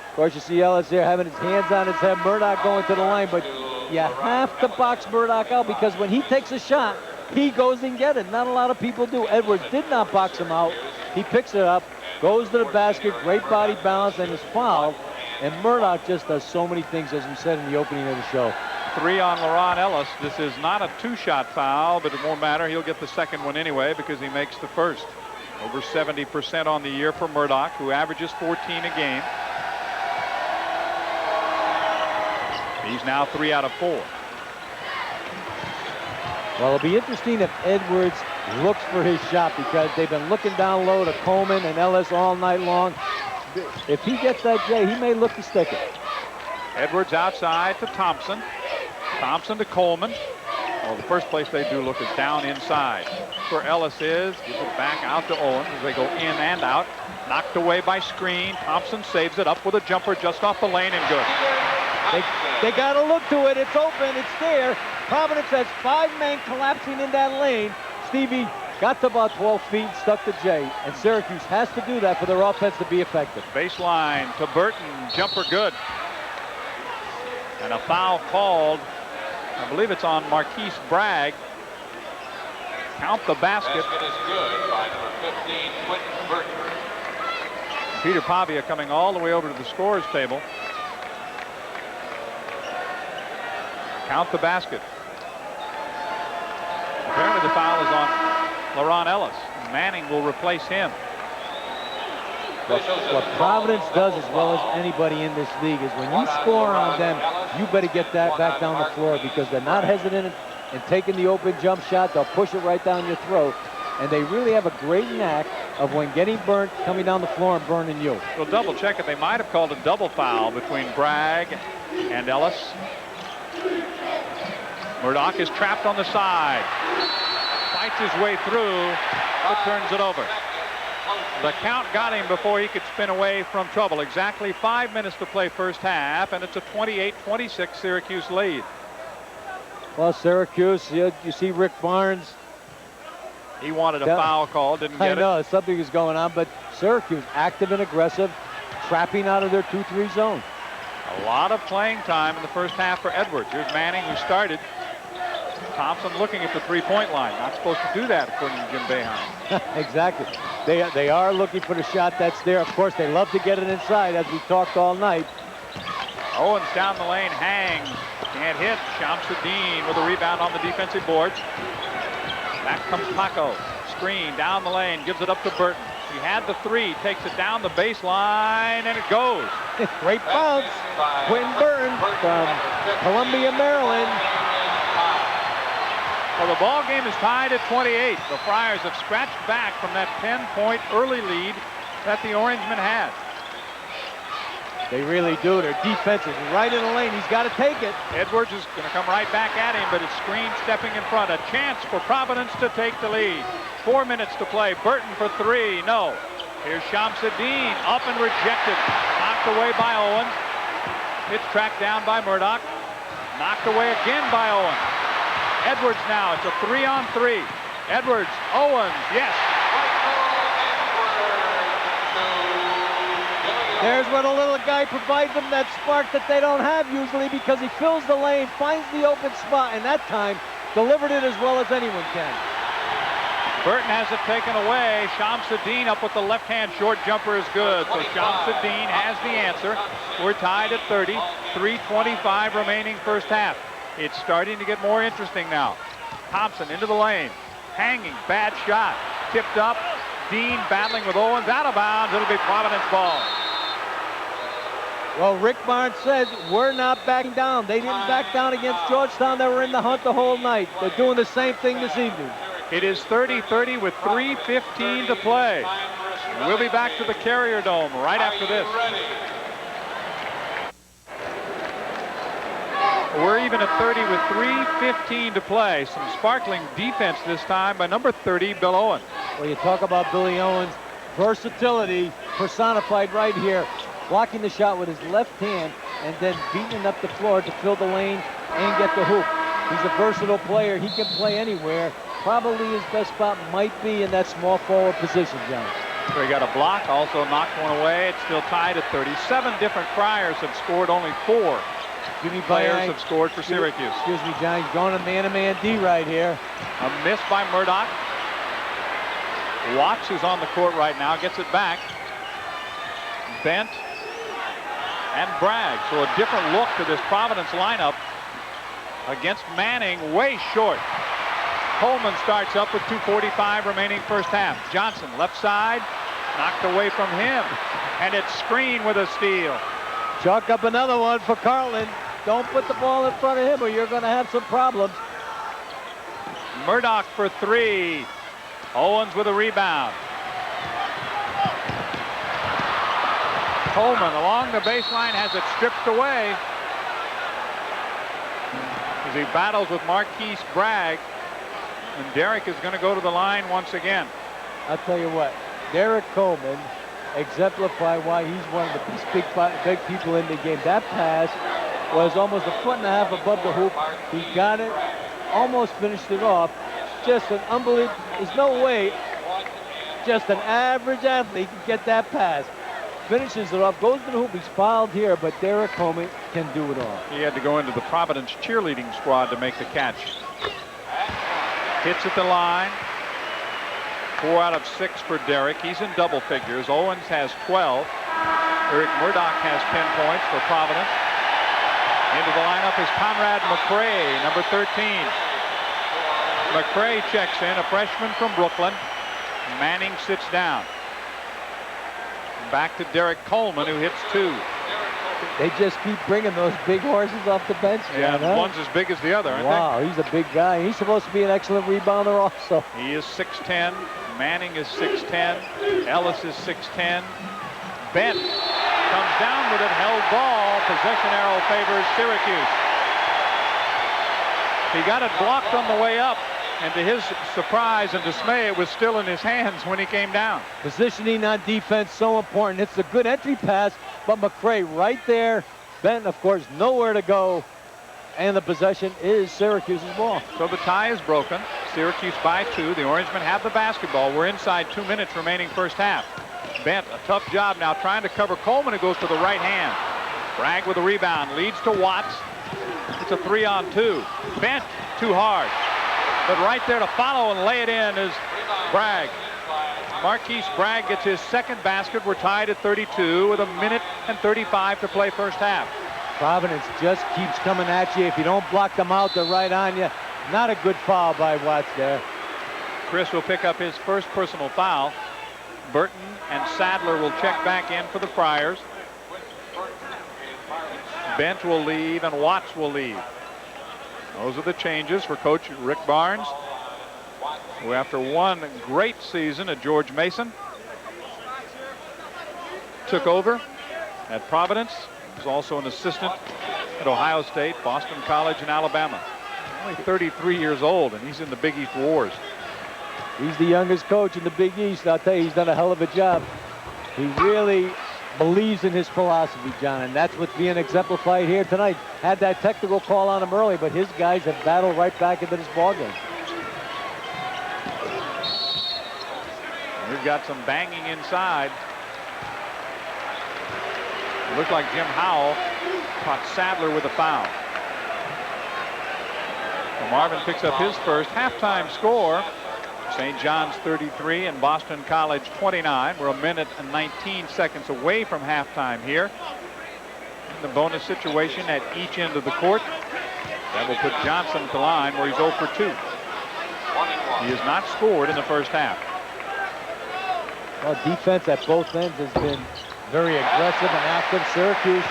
Of course, you see Ellis there having his hands on his head. Murdoch going to the line, but you have to box Murdoch out because when he takes a shot, he goes and gets it. Not a lot of people do. Edwards did not box him out. He picks it up, goes to the basket, great body balance, and is fouled. And Murdoch just does so many things, as we said in the opening of the show. 3 on Laron Ellis. This is not a 2-shot foul, but it won't matter. He'll get the second one anyway because he makes the first. Over 70% on the year for Murdoch, who averages 14 a game. He's now 3 out of 4. Well, it'll be interesting if Edwards looks for his shot because they've been looking down low to Coleman and Ellis all night long. If he gets that J, he may look to stick it. Edwards outside to Thompson. Thompson to Coleman. Well, the first place they do look is down inside. Where Ellis is, gives it back out to Owens as they go in and out. Knocked away by screen. Thompson saves it up with a jumper just off the lane and good. They got to look to it. It's open. It's there. Providence has 5 men collapsing in that lane. Stevie got to about 12 feet, stuck to J. And Syracuse has to do that for their offense to be effective. Baseline to Burton. Jumper good. And a foul called. I believe it's on Marquise Bragg. Count the basket. Basket is good by number 15, Quentin Burton. Peter Pavia coming all the way over to the scorer's table. Count the basket. Apparently the foul is on Laron Ellis. Manning will replace him. What Providence does as well as anybody in this league is when you score on them, you better get that back down the floor because they're not hesitant in taking the open jump shot. They'll push it right down your throat. And they really have a great knack of when getting burnt, coming down the floor and burning you. We'll double check it. They might have called a double foul between Bragg and Ellis. Murdoch is trapped on the side. Fights his way through, but turns it over. The count got him before he could spin away from trouble. Exactly 5 minutes to play first half, and it's a 28-26 Syracuse lead. Well, Syracuse, you see Rick Barnes. He wanted a foul call, didn't get it. I know, something is going on, but Syracuse active and aggressive, trapping out of their 2-3 zone. A lot of playing time in the first half for Edwards. Here's Manning, who started. Thompson looking at the 3-point line. Not supposed to do that, according to Jim Boeheim. Exactly. They are looking for the shot that's there. Of course, they love to get it inside, as we talked all night. Owens down the lane, hangs. Can't hit. Shamsuddin with a rebound on the defensive boards. Back comes Paco. Screen down the lane, gives it up to Burton. He had the 3, takes it down the baseline, and it goes. Great bounce. Quentin Burton from Columbia, Maryland. Well, the ball game is tied at 28. The Friars have scratched back from that 10-point early lead that the Orangemen had. They really do. Their defense is right in the lane. He's got to take it. Edwards is going to come right back at him, but it's Screen stepping in front. A chance for Providence to take the lead. 4 minutes to play. Burton for 3. No. Here's Shamsuddin. Up and rejected. Knocked away by Owens. It's tracked down by Murdoch. Knocked away again by Owens. Edwards now. It's a 3-on-3. Edwards. Owens. Yes. There's where the little guy provides them that spark that they don't have usually because he fills the lane, finds the open spot, and that time delivered it as well as anyone can. Burton has it taken away. Shamsuddin up with the left-hand short jumper is good. So Shamsuddin has the answer. We're tied at 30. 3:25 remaining first half. It's starting to get more interesting now. Thompson into the lane. Hanging, bad shot. Tipped up. Dean battling with Owens, out of bounds. It'll be Providence ball. Well, Rick Barnes says we're not backing down. They didn't back down against Georgetown. They were in the hunt the whole night. They're doing the same thing this evening. It is 30-30 with 3:15 to play. We'll be back to the Carrier Dome right after this. We're even at 30 with 3:15 to play. Some sparkling defense this time by number 30, Bill Owens. Well, you talk about Billy Owens, versatility personified right here. Blocking the shot with his left hand and then beating up the floor to fill the lane and get the hoop. He's a versatile player. He can play anywhere. Probably his best spot might be in that small forward position, John. So he got a block, also knocked one away. It's still tied at 30. 7 different Friars have scored, only 4 Jimmy players have scored for Syracuse. Excuse me, John. He's going to man-to-man D right here. A miss by Murdoch. Watts, who's on the court right now, gets it back. Bent and Bragg. So a different look to this Providence lineup against Manning, way short. Coleman starts up with 2:45 remaining first half. Johnson, left side, knocked away from him. And it's Screen with a steal. Chalk up another one for Carlin. Don't put the ball in front of him or you're going to have some problems. Murdoch for 3. Owens with a rebound. Coleman along the baseline has it stripped away as he battles with Marquise Bragg. And Derek is going to go to the line once again. I'll tell you what, Derek Coleman exemplified why he's one of the big people in the game. That pass was almost 1.5 feet above the hoop. He got it, almost finished it off. Just an unbelievable, there's no way just an average athlete can get that pass. Finishes it off, goes to the hoop. He's fouled here, but Derek Coleman can do it all. He had to go into the Providence cheerleading squad to make the catch. Hits at the line. 4 out of 6 for Derek. He's in double figures. Owens has 12. Eric Murdoch has 10 points for Providence. Into the lineup is Conrad McCray, number 13. McCray checks in, a freshman from Brooklyn. Manning sits down. Back to Derek Coleman, who hits 2. They just keep bringing those big horses off the bench. Yeah, John, one's as big as the other, aren't wow, he's a big guy. He's supposed to be an excellent rebounder also. He is 6'10". Manning is 6'10". Ellis is 6'10". Bent comes down with it, held ball. Possession arrow favors Syracuse. He got it blocked on the way up, and to his surprise and dismay, it was still in his hands when he came down. Positioning on defense so important. It's a good entry pass, but McCray right there. Bent, of course, nowhere to go. And the possession is Syracuse's ball. So the tie is broken. Syracuse by 2. The Orangemen have the basketball. We're inside 2 minutes remaining first half. Bent, a tough job now trying to cover Coleman, who goes to the right hand. Bragg with a rebound, leads to Watts. It's a 3-on-2. Bent, too hard. But right there to follow and lay it in is Bragg. Marquise Bragg gets his second basket. We're tied at 32 with 1:35 to play first half. Providence just keeps coming at you. If you don't block them out, they're right on you. Not a good foul by Watts there. Chris will pick up his first personal foul. Burton and Sadler will check back in for the Friars. Bent will leave and Watts will leave. Those are the changes for Coach Rick Barnes, who after one great season at George Mason took over at Providence. He was also an assistant at Ohio State, Boston College, and Alabama. Only 33 years old, and he's in the Big East Wars. He's the youngest coach in the Big East. I'll tell you, he's done a hell of a job. He really believes in his philosophy, John, and that's what's being exemplified here tonight. Had that technical call on him early, but his guys have battled right back into this ballgame. We've got some banging inside. It looked like Jim Howell caught Sadler with a foul. So Marvin picks up his first. Halftime score, St. John's 33 and Boston College 29. We're a minute and 19 seconds away from halftime here. The bonus situation at each end of the court. That will put Johnson at the line where he's 0 for 2. He has not scored in the first half. Well, defense at both ends has been very aggressive and active. Syracuse,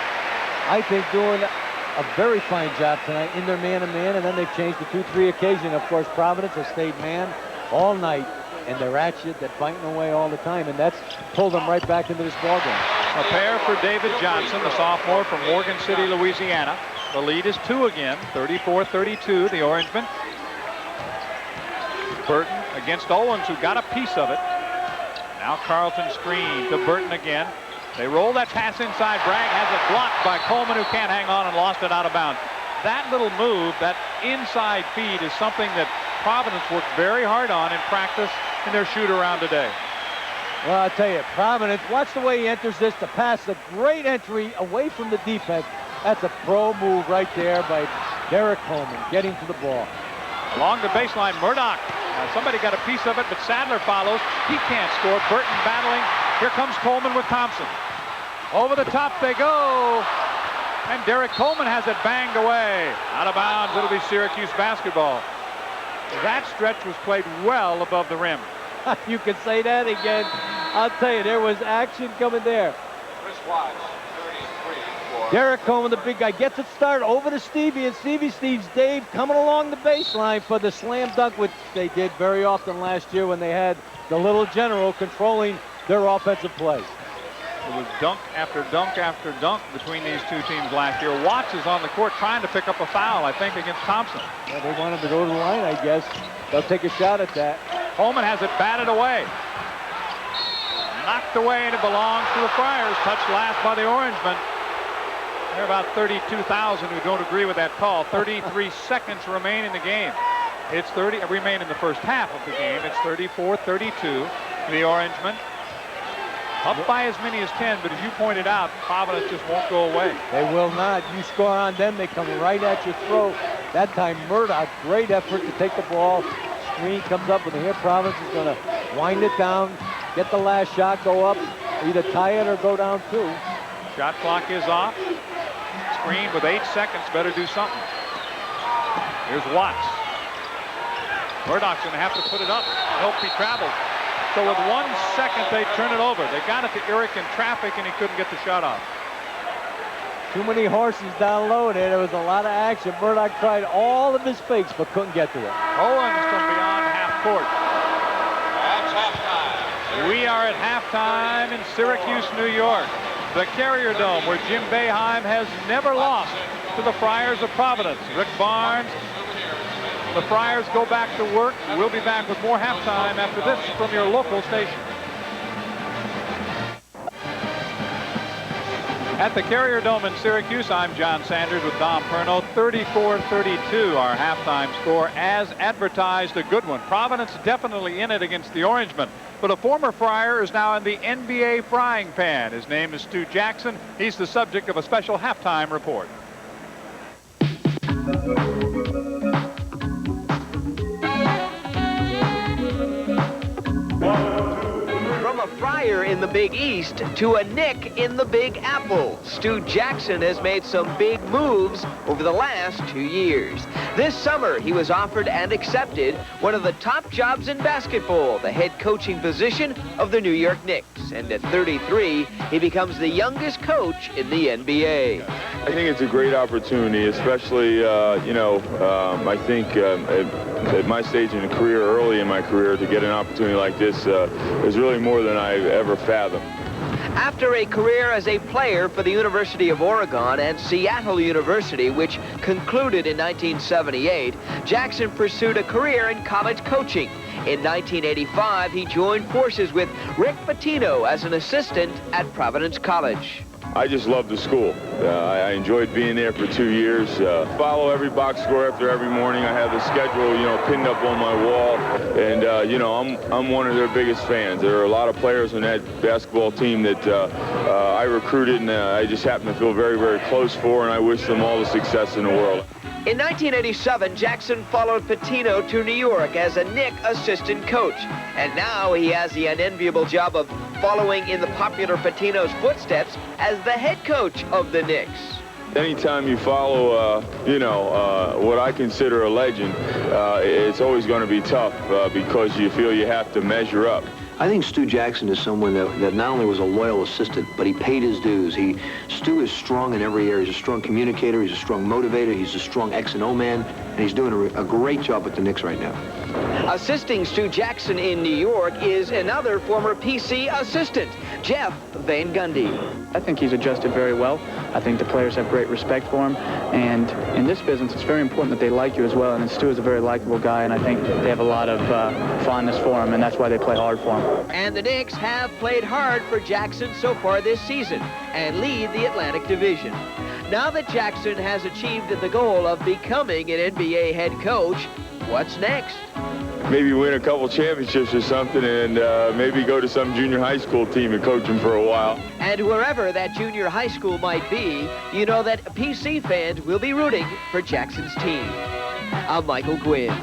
I think, doing a very fine job tonight in their man-to-man, and then they've changed the 2-3 occasion. Of course, Providence has stayed man all night, and they're at you, they're fighting away all the time, and that's pulled them right back into this ballgame. A pair for David Johnson, the sophomore from Morgan City, Louisiana. The lead is 2 again, 34-32, the Orangemen. Burton against Owens, who got a piece of it. Now Carlton screen to Burton again. They roll that pass inside. Bragg has it blocked by Coleman, who can't hang on and lost it out of bounds. That little move, that inside feed, is something that Providence worked very hard on in practice in their shoot-around today. Well, I'll tell you, Providence, watch the way he enters this. The pass, a great entry away from the defense. That's a pro move right there by Derek Coleman, getting to the ball. Along the baseline, Murdoch. Somebody got a piece of it, but Sadler follows. He can't score. Burton battling. Here comes Coleman with Thompson. Over the top they go. And Derek Coleman has it banged away. Out of bounds. It'll be Syracuse basketball. That stretch was played well above the rim. You can say that again. I'll tell you, there was action coming there. Derek Coleman, the big guy, gets it started over to Stevie, and Steve's Dave coming along the baseline for the slam dunk, which they did very often last year when they had the little general controlling their offensive plays. It was dunk after dunk after dunk between these two teams last year. Watts is on the court trying to pick up a foul, I think, against Thompson. Well, they want him to go to the line, I guess. They'll take a shot at that. Coleman has it batted away. Knocked away, and it belongs to the Friars. Touched last by the Orangemen. There are about 32,000 who don't agree with that call. 33 seconds remain in the game. It's 30 remain in the first half of the game. It's 34-32. The Orangemen up by as many as 10, but as you pointed out, Providence just won't go away. They will not. You score on them, they come right at your throat. That time, Murdoch, great effort to take the ball. Screen comes up, and here Providence is going to wind it down, get the last shot, go up, either tie it or go down 2. Shot clock is off. Screen with 8 seconds, better do something. Here's Watts. Murdoch's going to have to put it up. Nope, he traveled. So with 1 second, they turn it over. They got it to Eric in traffic, and he couldn't get the shot off. Too many horses down low there. There was a lot of action. Murdoch tried all of his fakes, but couldn't get to it. Owens from beyond half court. That's halftime. We are at halftime in Syracuse, New York. The Carrier Dome, where Jim Boeheim has never lost to the Friars of Providence. Rick Barnes. The Friars go back to work. We'll be back with more halftime after this from your local station. At the Carrier Dome in Syracuse, I'm John Sanders with Dom Perno. 34-32, our halftime score. As advertised, a good one. Providence definitely in it against the Orangemen. But a former Friar is now in the NBA frying pan. His name is Stu Jackson. He's the subject of a special halftime report. From a Friar in the Big East to a Knick in the Big Apple, Stu Jackson has made some big moves over the last 2 years. This summer, he was offered and accepted one of the top jobs in basketball, the head coaching position of the New York Knicks. And at 33, he becomes the youngest coach in the NBA. I think it's a great opportunity, especially, I think at my stage in the career, early in my career, to get an opportunity like this is really more than I ever fathomed. After a career as a player for the University of Oregon and Seattle University, which concluded in 1978, Jackson pursued a career in college coaching. In 1985, he joined forces with Rick Pitino as an assistant at Providence College. I just loved the school. I enjoyed being there for 2 years. Follow every box score after every morning. I have the schedule, pinned up on my wall. And, I'm one of their biggest fans. There are a lot of players on that basketball team that I recruited, and I just happen to feel very, very close for, and I wish them all the success in the world. In 1987, Jackson followed Pitino to New York as a Knicks assistant coach. And now he has the unenviable job of following in the popular Pitino's footsteps as the head coach of the Knicks. Anytime you follow, what I consider a legend, it's always going to be tough because you feel you have to measure up. I think Stu Jackson is someone that not only was a loyal assistant, but he paid his dues. Stu is strong in every area. He's a strong communicator. He's a strong motivator. He's a strong X and O man, and he's doing a great job with the Knicks right now. Assisting Stu Jackson in New York is another former PC assistant, Jeff Van Gundy. I think he's adjusted very well. I think the players have great respect for him. And in this business, it's very important that they like you as well. And Stu is a very likable guy, and I think they have a lot of fondness for him, and that's why they play hard for him. And the Knicks have played hard for Jackson so far this season and lead the Atlantic Division. Now that Jackson has achieved the goal of becoming an NBA head coach, what's next? Maybe win a couple championships or something, and maybe go to some junior high school team and coach them for a while. And wherever that junior high school might be, you know that PC fans will be rooting for Jackson's team. I'm Michael Gwynn.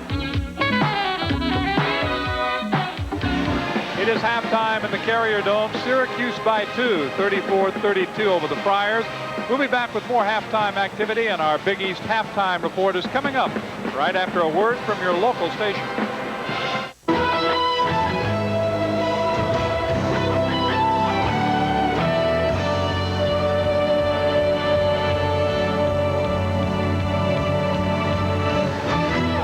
It is halftime in the Carrier Dome. Syracuse by 2, 34-32 over the Friars. We'll be back with more halftime activity, and our Big East halftime report is coming up right after a word from your local station.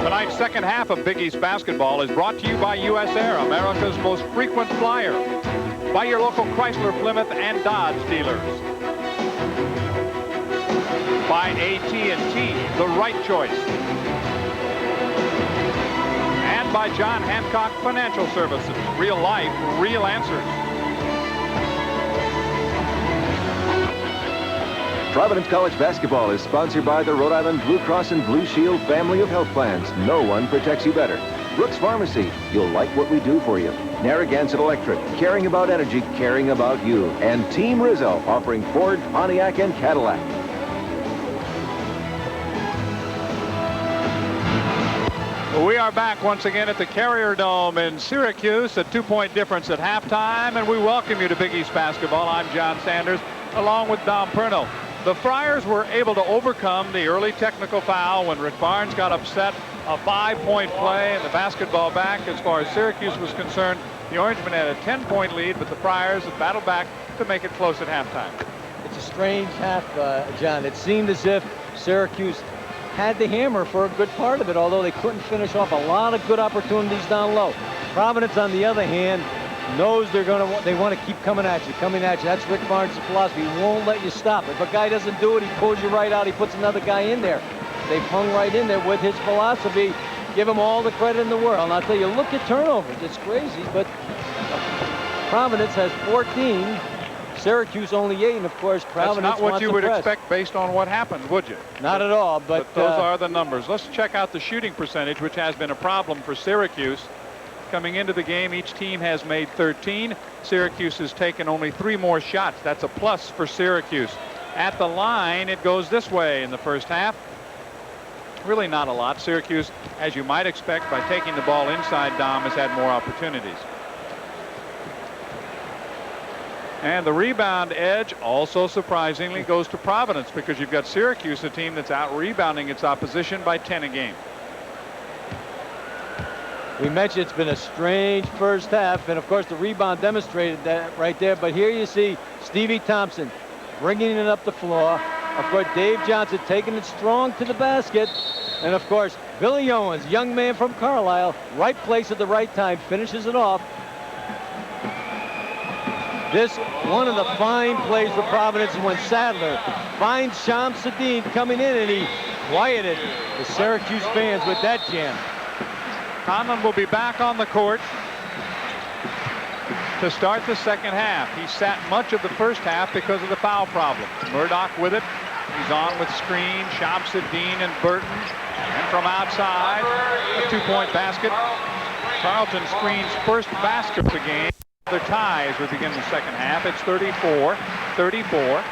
Tonight's second half of Big East basketball is brought to you by US Air, America's most frequent flyer. By your local Chrysler, Plymouth, and Dodge dealers. By AT&T, the right choice. And by John Hancock Financial Services, real life, real answers. Providence College basketball is sponsored by the Rhode Island Blue Cross and Blue Shield family of health plans. No one protects you better. Brooks Pharmacy, you'll like what we do for you. Narragansett Electric, caring about energy, caring about you. And Team Rizzo, offering Ford, Pontiac, and Cadillac. We are back once again at the Carrier Dome in Syracuse, a 2-point difference at halftime, and we welcome you to Big East basketball. I'm John Sanders, along with Dom Perno. The Friars were able to overcome the early technical foul when Rick Barnes got upset. A 5-point play and the basketball back. As far as Syracuse was concerned, the Orangemen had a 10-point lead, but the Friars have battled back to make it close at halftime. It's a strange half, John. It seemed as if Syracuse had the hammer for a good part of it, although they couldn't finish off a lot of good opportunities down low. Providence, on the other hand, knows they want to keep coming at you. That's Rick Barnes' philosophy. He won't let you stop. If a guy doesn't do it, he pulls you right out. He puts another guy in there. They've hung right in there with his philosophy. Give him all the credit in the world. And I'll tell you, look at turnovers. It's crazy, but Providence has 14. Syracuse only 8, and of course Providence That's not what you would press. expect based on what happened, would you? Not at all, but those are the numbers. Let's check out the shooting percentage, which has been a problem for Syracuse. Coming into the game, each team has made 13. Syracuse has taken only 3 more shots. That's a plus for Syracuse. At the line, it goes this way in the first half. Really not a lot. Syracuse, as you might expect, by taking the ball inside, Dom, has had more opportunities. And the rebound edge, also surprisingly, goes to Providence, because you've got Syracuse, a team that's out rebounding its opposition by 10 a game. We mentioned it's been a strange first half, and of course the rebound demonstrated that right there. But here you see Stevie Thompson bringing it up the floor. Of course, Dave Johnson taking it strong to the basket. And of course, Billy Owens, young man from Carlisle, right place at the right time, finishes it off. This one of the fine plays for Providence when Sadler finds Shams Sadine coming in, and he quieted the Syracuse fans with that jam. Conlon will be back on the court to start the second half. He sat much of the first half because of the foul problem. Murdoch with it. He's on with screen. Shams Sadine and Burton. And from outside, a 2-point basket. Carlton Screen's first basket of the game. The tie as we begin the second half. It's 34-34.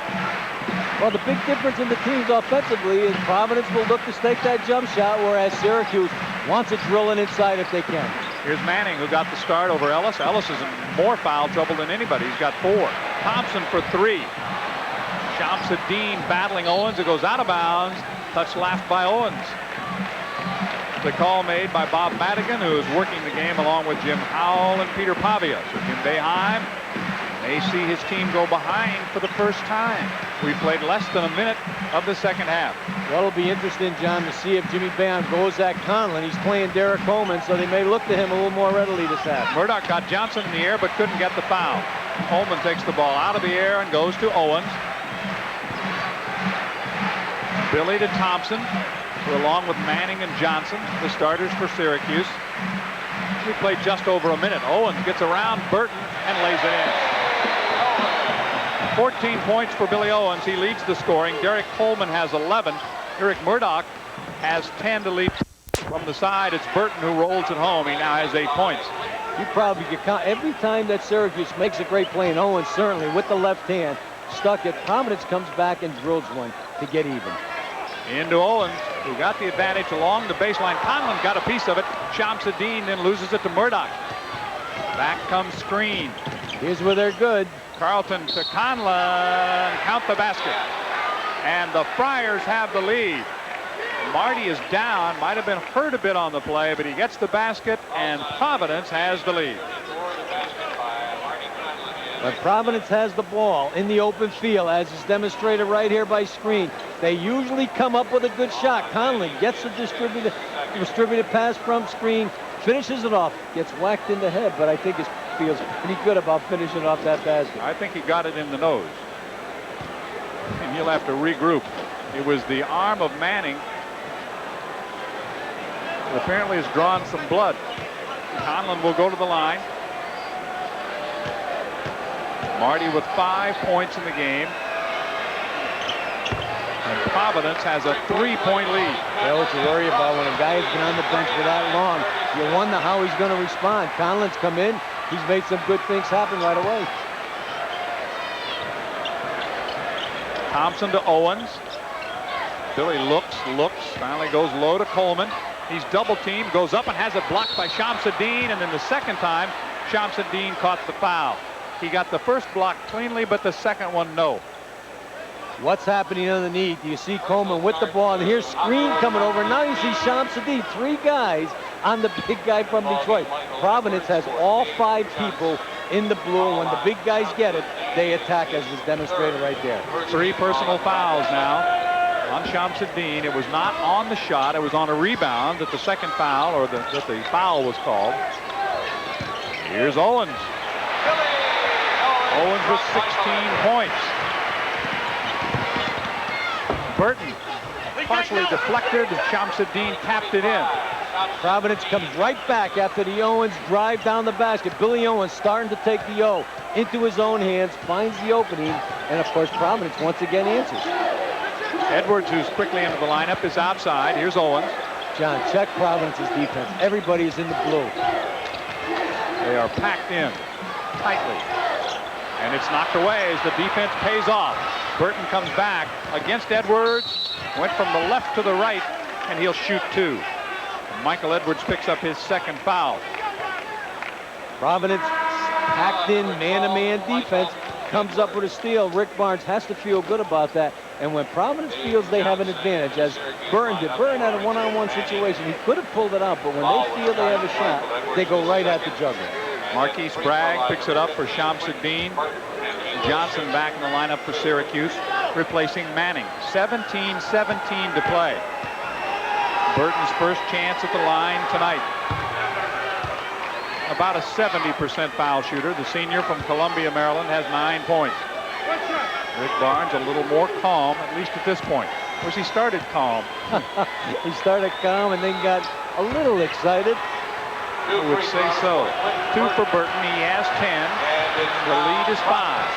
Well, the big difference in the teams offensively is Providence will look to stake that jump shot, whereas Syracuse wants it drilling inside if they can. Here's Manning, who got the start over Ellis. Ellis is in more foul trouble than anybody. He's got 4. Thompson for 3. Shamsuddin battling Owens. It goes out of bounds. Touch laughed by Owens. The call made by Bob Madigan, who is working the game along with Jim Howell and Peter Pavia. So Jim Boeheim may see his team go behind for the first time. We played less than a minute of the second half. Well, it'll be interesting, John, to see if Jimmy Boeheim goes at Conlon. He's playing Derek Coleman, so they may look to him a little more readily this half. Murdoch got Johnson in the air but couldn't get the foul. Coleman takes the ball out of the air and goes to Owens. Billy to Thompson, along with Manning and Johnson, the starters for Syracuse. We played just over a minute. Owens gets around Burton and lays it in. 14 points for Billy Owens. He leads the scoring. Derek Coleman has 11. Eric Murdoch has 10 to lead. From the side, it's Burton who rolls it home. He now has 8 points. You probably get count every time that Syracuse makes a great play, and Owens certainly with the left hand stuck it. Providence comes back and drills one to get even. Into Owens, who got the advantage along the baseline. Conlon got a piece of it. Shamsuddin then loses it to Murdoch. Back comes screen. Here's where they're good. Carlton to Conlon. Count the basket. And the Friars have the lead. Marty is down. Might have been hurt a bit on the play, but he gets the basket, and Providence has the lead. But Providence has the ball in the open field, as is demonstrated right here by screen. They usually come up with a good shot. Conlon gets the distributed pass from screen, finishes it off, gets whacked in the head, but I think he feels pretty good about finishing off that basket. I think he got it in the nose. And he'll have to regroup. It was the arm of Manning that apparently has drawn some blood. Conlon will go to the line. Marty with 5 points in the game. And Providence has a 3-point lead. That's what you worry about when a guy has been on the bench for that long. You wonder how he's going to respond. Conlon's come in. He's made some good things happen right away. Thompson to Owens. Billy looks, finally goes low to Coleman. He's double teamed, goes up and has it blocked by Shamsuddin, and then the second time, Shamsuddin caught the foul. He got the first block cleanly, but the second one, no. What's happening underneath? You see Coleman with the ball, and here's screen coming over. Now you see Shamsuddin, 3 guys on the big guy from Detroit. Providence has all 5 people in the blue. When the big guys get it, they attack, as was demonstrated right there. 3 personal fouls now on Shamsuddin. It was not on the shot. It was on a rebound that the second foul, or that the foul was called. Here's Owens. Owens with 16 points. Burton partially deflected. Shamsuddin tapped it in. Providence comes right back after the Owens drive down the basket. Billy Owens starting to take the O into his own hands, finds the opening, and of course Providence once again answers. Edwards, who's quickly into the lineup, is outside. Here's Owens. John, check Providence's defense. Everybody is in the blue. They are packed in tightly. And it's knocked away as the defense pays off. Burton comes back against Edwards. Went from the left to the right, and he'll shoot 2. Michael Edwards picks up his second foul. Providence packed in man-to-man defense, comes up with a steal. Rick Barnes has to feel good about that. And when Providence feels they have an advantage, as Burton did, Burton had a one-on-one situation. He could have pulled it out, but when they feel they have a shot, they go right at the juggler. Marquise Bragg picks it up for Shamsuddin. Johnson back in the lineup for Syracuse, replacing Manning. 17-17 to play. Burton's first chance at the line tonight. About a 70% foul shooter. The senior from Columbia, Maryland, has 9 points. Rick Barnes a little more calm, at least at this point. Of course, he started calm. He started calm and then got a little excited. I would say so. 2 for Burton. He has 10. The lead is 5.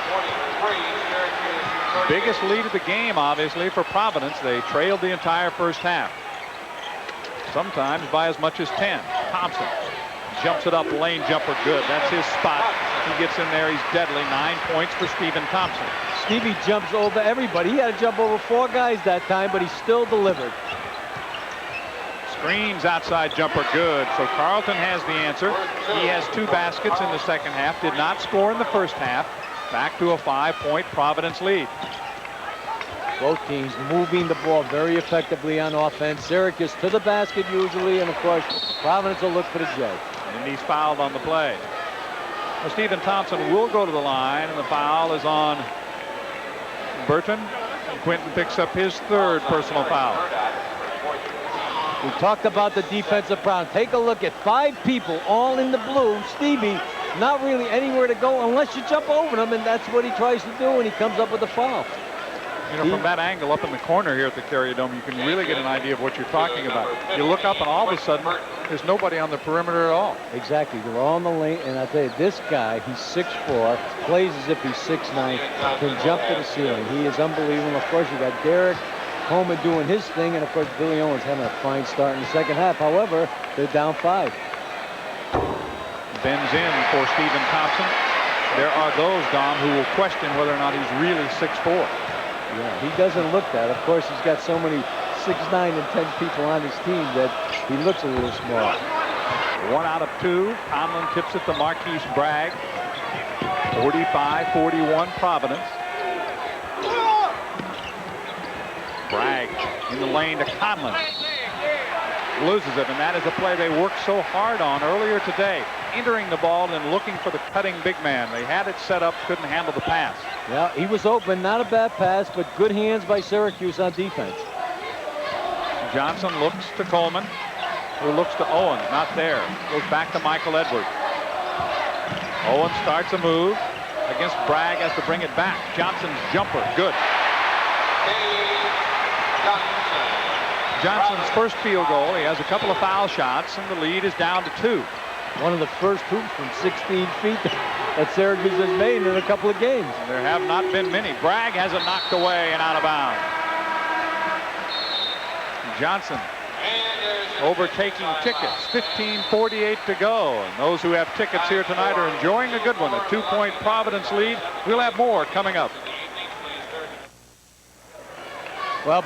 Biggest lead of the game, obviously, for Providence. They trailed the entire first half. Sometimes by as much as 10. Thompson jumps it up, lane jumper, good. That's his spot. he gets in there, he's deadly. 9 points for Stephen Thompson. Stevie jumps over everybody. He had to jump over 4 guys that time, but he still delivered. Screens outside jumper good. So Carleton has the answer. He has 2 baskets in the second half. Did not score in the first half. Back to a 5-point Providence lead. Both teams moving the ball very effectively on offense. Syracuse to the basket usually, and of course Providence will look for the J. And he's fouled on the play. Well, Stephen Thompson will go to the line, and the foul is on Burton. And Quinton picks up his 3rd personal foul. We talked about the defensive problem. Take a look at 5 people all in the blue. Stevie not really anywhere to go unless you jump over them, and that's what he tries to do, and he comes up with a foul. You know, from that angle up in the corner here at the Carrier Dome, you can really get an idea of what you're talking about. You look up, and all of a sudden, there's nobody on the perimeter at all. Exactly. They're all in the lane, and I tell you, this guy, he's 6'4", plays as if he's 6'9", can jump to the ceiling. He is unbelievable. Of course, you got Derek Coleman doing his thing, and of course, Billy Owens having a fine start in the second half. However, they're down 5. Bends in for Stephen Thompson. There are those, Dom, who will question whether or not he's really 6'4". Yeah, he doesn't look that. Of course, he's got so many 6'9" and 10 people on his team that he looks a little small. 1 out of 2. Conlon tips it to Marquise Bragg. 45-41 Providence. Bragg in the lane to Conlon. Loses it, and that is a play they worked so hard on earlier today. Entering the ball and looking for the cutting big man. They had it set up, couldn't handle the pass. Yeah, he was open. Not a bad pass, but good hands by Syracuse on defense. Johnson looks to Coleman, who looks to Owens. Not there. Goes back to Michael Edwards. Owens starts a move against Bragg, has to bring it back. Johnson's jumper, good. Johnson's first field goal. He has a couple of foul shots, and the lead is down to 2. One of the first hoops from 16 feet that Syracuse has made in a couple of games. There have not been many. Bragg has it knocked away and out of bounds. Johnson overtaking tickets. 15:48 to go. And those who have tickets here tonight are enjoying a good one. A 2-point Providence lead. We'll have more coming up. Well,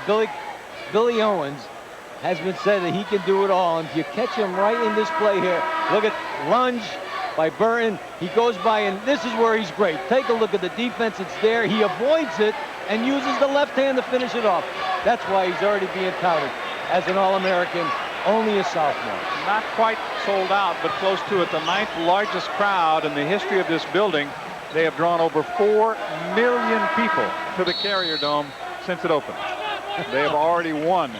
Billy Owens has been said that he can do it all. And if you catch him right in this play here, look at lunge by Burton. He goes by, and this is where he's great. Take a look at the defense. It's there. He avoids it and uses the left hand to finish it off. That's why he's already being touted as an All-American, only a sophomore. Not quite sold out, but close to it. The 9th largest crowd in the history of this building. They have drawn over 4 million people to the Carrier Dome since it opened. They have already won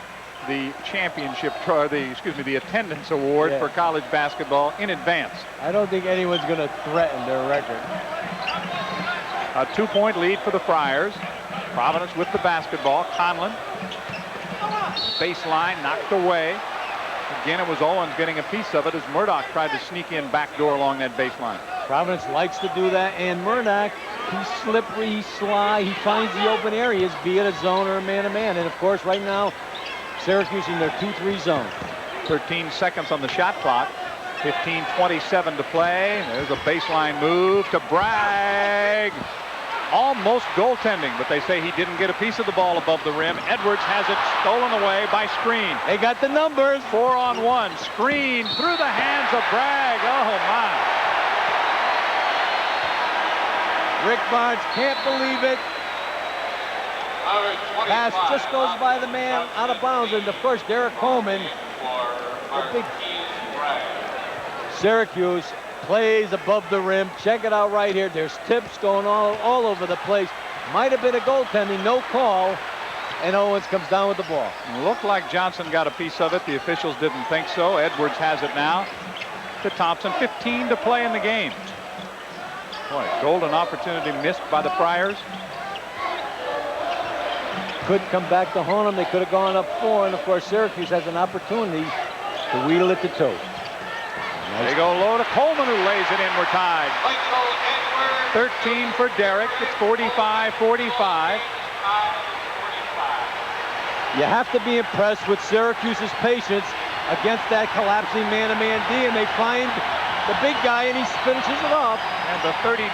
the championship, the attendance award for college basketball in advance. I don't think anyone's going to threaten their record. A 2-point lead for the Friars. Providence with the basketball. Conlon. Baseline knocked away. Again, it was Owens getting a piece of it as Murdoch tried to sneak in backdoor along that baseline. Providence likes to do that, and Murdoch, he's slippery, he's sly, he finds the open areas, be it a zone or a man-to-man. And of course, right now, Syracuse in their 2-3 zone. 13 seconds on the shot clock. 15:27 to play. There's a baseline move to Bragg. Almost goaltending, but they say he didn't get a piece of the ball above the rim. Edwards has it stolen away by Screen. They got the numbers. 4-on-1. Screen through the hands of Bragg. Oh, my. Rick Barnes can't believe it. Pass just goes by the man out of bounds, and of course Derek Coleman, Syracuse plays above the rim. Check it out right here. There's tips going all over the place. Might have been a goaltending, no call, and Owens comes down with the ball. It looked like Johnson got a piece of it. The officials didn't think so. Edwards has it now to Thompson. 15 to play in the game. Boy, golden opportunity missed by the Friars. Could come back to haunt them. They could have gone up 4, and of course Syracuse has an opportunity to wheedle it to 2. They go low to Coleman, who lays it in. We're tied. 13 for Derek. It's 45-45. You have to be impressed with Syracuse's patience against that collapsing man-to-man D, and they find the big guy, and he finishes it off. And the 32,000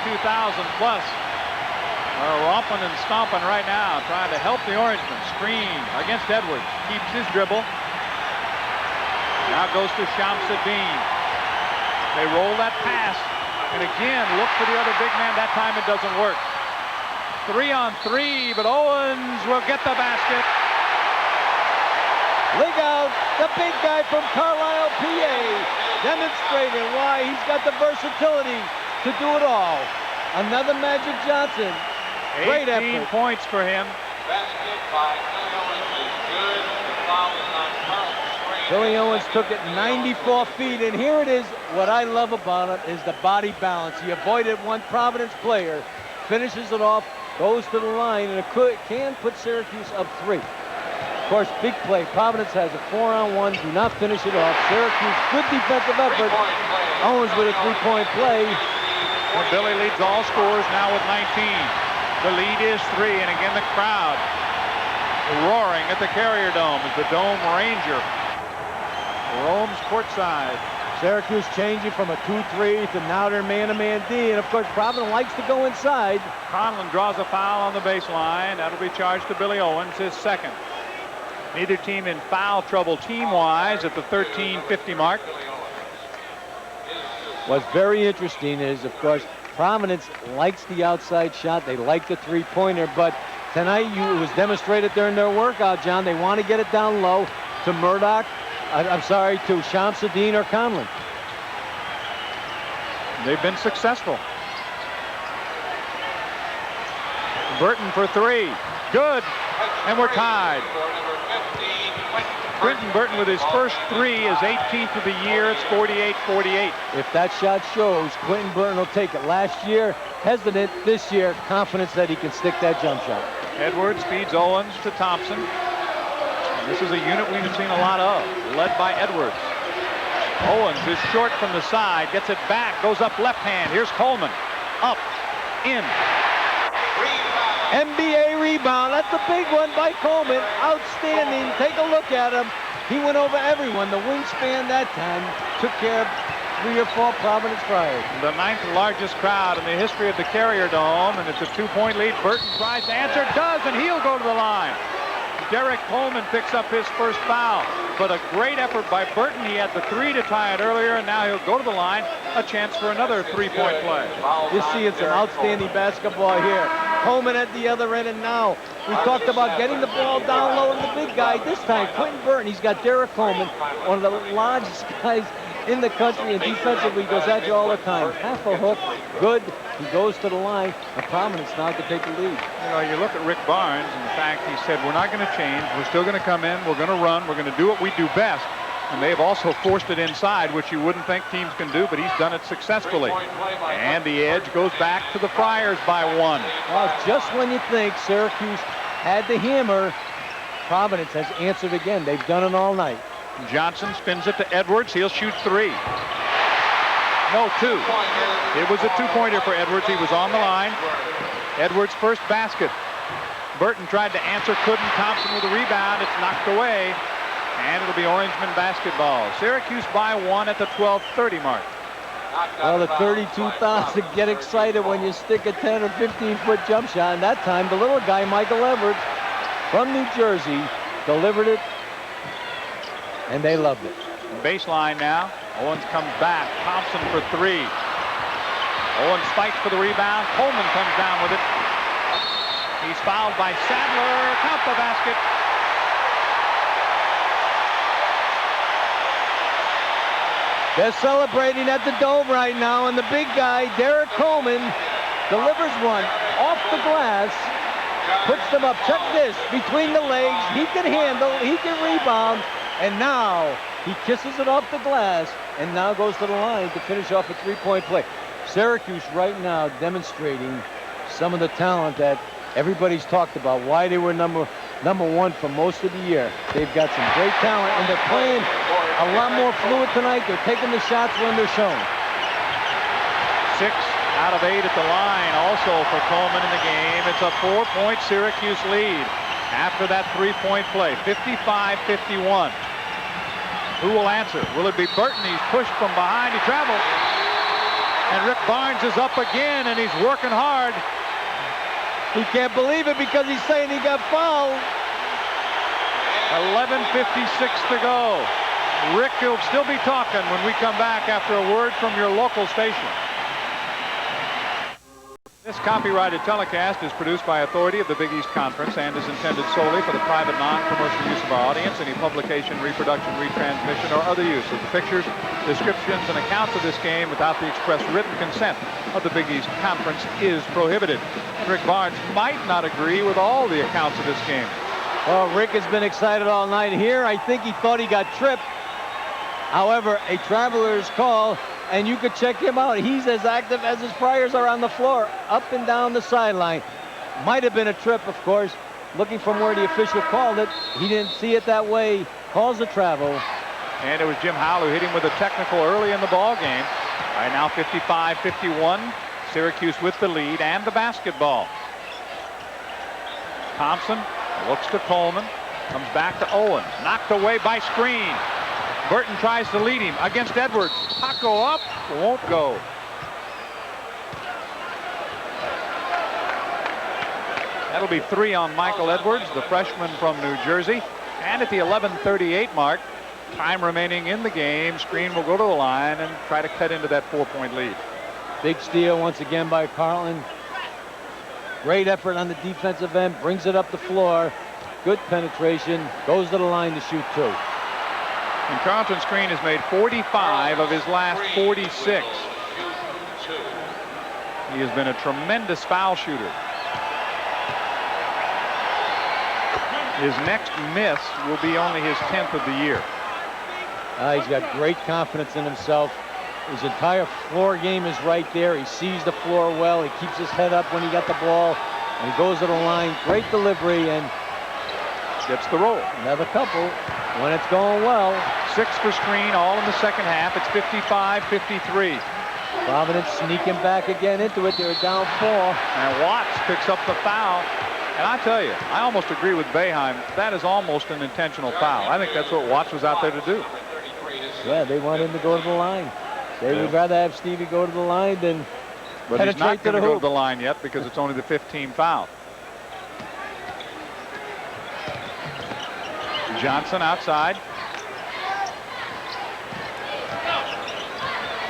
plus are romping and stomping right now, trying to help the Orangemen. Screen against Edwards. Keeps his dribble. Now goes to Shamsuddin. They roll that pass. And again, look for the other big man. That time it doesn't work. 3-on-3, but Owens will get the basket. Look out, the big guy from Carlisle, PA, demonstrating why he's got the versatility to do it all. Another Magic Johnson. Great 18 effort. points for him. Basket by Billy Owens is good. The foul is on Carlton. Billy Owens took it 94 feet, and here it is. What I love about it is the body balance. He avoided one Providence player, finishes it off, goes to the line, and it can put Syracuse up 3. Of course, big play. Providence has a 4-on-1. Do not finish it off. Syracuse, good defensive effort. Owens with a 3-point play. Well, Billy leads all scorers now with 19. The lead is 3, and again the crowd roaring at the Carrier Dome as the Dome Ranger roams courtside. Syracuse changing from a 2-3 to now they're man-to-man D, and of course Providence likes to go inside. Conlon draws a foul on the baseline. That'll be charged to Billy Owens, his second. Neither team in foul trouble team-wise at the 13:50 mark. What's very interesting is, of course, Providence likes the outside shot. They like the three-pointer, but tonight it was demonstrated during their workout, John. They want to get it down low to Murdoch. To Shamsuddin or Conlon. They've been successful. Burton for 3. Good. And we're tied. Quentin Burton with his first 3 is 18th of the year. It's 48-48. If that shot shows, Quentin Burton will take it. Last year, hesitant. This year, confidence that he can stick that jump shot. Edwards feeds Owens to Thompson. This is a unit we've seen a lot of, led by Edwards. Owens is short from the side, gets it back, goes up left hand. Here's Coleman. Up, in. NBA rebound. That's a big one by Coleman. Outstanding. Take a look at him. He went over everyone. The wingspan that time took care of 3 or 4 Providence Friars. The 9th largest crowd in the history of the Carrier Dome, and it's a 2-point lead. Burton tries to answer, does, and he'll go to the line. Derek Coleman picks up his first foul, but a great effort by Burton. He had the 3 to tie it earlier, and now he'll go to the line. A chance for another 3-point play. You're seeing some outstanding basketball here. Coleman at the other end, and now we talked about getting the ball down low to the big guy. This time, Quentin Burton, he's got Derek Coleman, one of the largest guys in the country, and defensively goes at you all the time. Half a hook, good. He goes to the line, and Providence now to take the lead. You know, you look at Rick Barnes and the fact he said, we're not going to change. We're still going to come in. We're going to run. We're going to do what we do best. And they've also forced it inside, which you wouldn't think teams can do, but he's done it successfully. And the edge goes back to the Friars by 1. Well, just when you think Syracuse had the hammer, Providence has answered again. They've done it all night. Johnson spins it to Edwards. He'll shoot 3. No, 2. It was a 2-pointer for Edwards. He was on the line. Edwards' first basket. Burton tried to answer, couldn't. Thompson with a rebound. It's knocked away. And it'll be Orangemen basketball. Syracuse by 1 at the 12:30 mark. Well, the 32,000 get excited when you stick a 10 or 15-foot jump shot. And that time, the little guy, Michael Edwards, from New Jersey, delivered it. And they loved it. Baseline now. Owens comes back. Thompson for 3. Owens fights for the rebound. Coleman comes down with it. He's fouled by Sadler. Count the basket. They're celebrating at the Dome right now, and the big guy, Derek Coleman, delivers one off the glass, puts them up. Check this, between the legs. He can handle, he can rebound, and now he kisses it off the glass and now goes to the line to finish off a 3-point play. Syracuse right now demonstrating some of the talent that everybody's talked about, why they were number 1 for most of the year. They've got some great talent, and they're playing a lot more fluid tonight. They're taking the shots when they're shown. 6 out of 8 at the line also for Coleman in the game. It's a 4-point Syracuse lead after that 3-point play, 55-51. Who will answer? Will it be Burton? He's pushed from behind. He travels. And Rick Barnes is up again, and he's working hard. He can't believe it because he's saying he got fouled. 11:56 to go. Rick will still be talking when we come back after a word from your local station. This copyrighted telecast is produced by authority of the Big East Conference and is intended solely for the private, non-commercial use of our audience. Any publication, reproduction, retransmission, or other use of the pictures, descriptions, and accounts of this game without the express written consent of the Big East Conference is prohibited. And Rick Barnes might not agree with all the accounts of this game. Well, Rick has been excited all night here. I think he thought he got tripped. However, a traveler's call, and you could check him out. He's as active as his Friars are on the floor, up and down the sideline. Might have been a trip, of course. Looking from where the official called it, he didn't see it that way. Calls the travel. And it was Jim Howell who hit him with a technical early in the ball game. All right, now 55-51. Syracuse with the lead and the basketball. Thompson looks to Coleman, comes back to Owens, knocked away by screen. Burton tries to lead him against Edwards. Taco up, won't go. That'll be 3 on Michael Edwards, the freshman from New Jersey. And at the 11:38 mark, time remaining in the game, Screen will go to the line and try to cut into that 4-point lead. Big steal once again by Carlton. Great effort on the defensive end, brings it up the floor. Good penetration, goes to the line to shoot 2. And Carlton Screen has made 45 of his last 46. He has been a tremendous foul shooter. His next miss will be only his 10th of the year. He's got great confidence in himself. His entire floor game is right there. He sees the floor well. He keeps his head up when he got the ball. And he goes to the line. Great delivery and gets the roll. Another couple when it's going well. 6 for Screen, all in the second half. It's 55-53. Providence sneaking back again into it. They're down 4. And Watts picks up the foul. And I tell you, I almost agree with Boeheim. That is almost an intentional foul. I think that's what Watts was out there to do. Yeah, they want him to go to the line. They would rather have Stevie go to the line than but he's not going to go to the line yet because it's only the 15th foul. Johnson outside.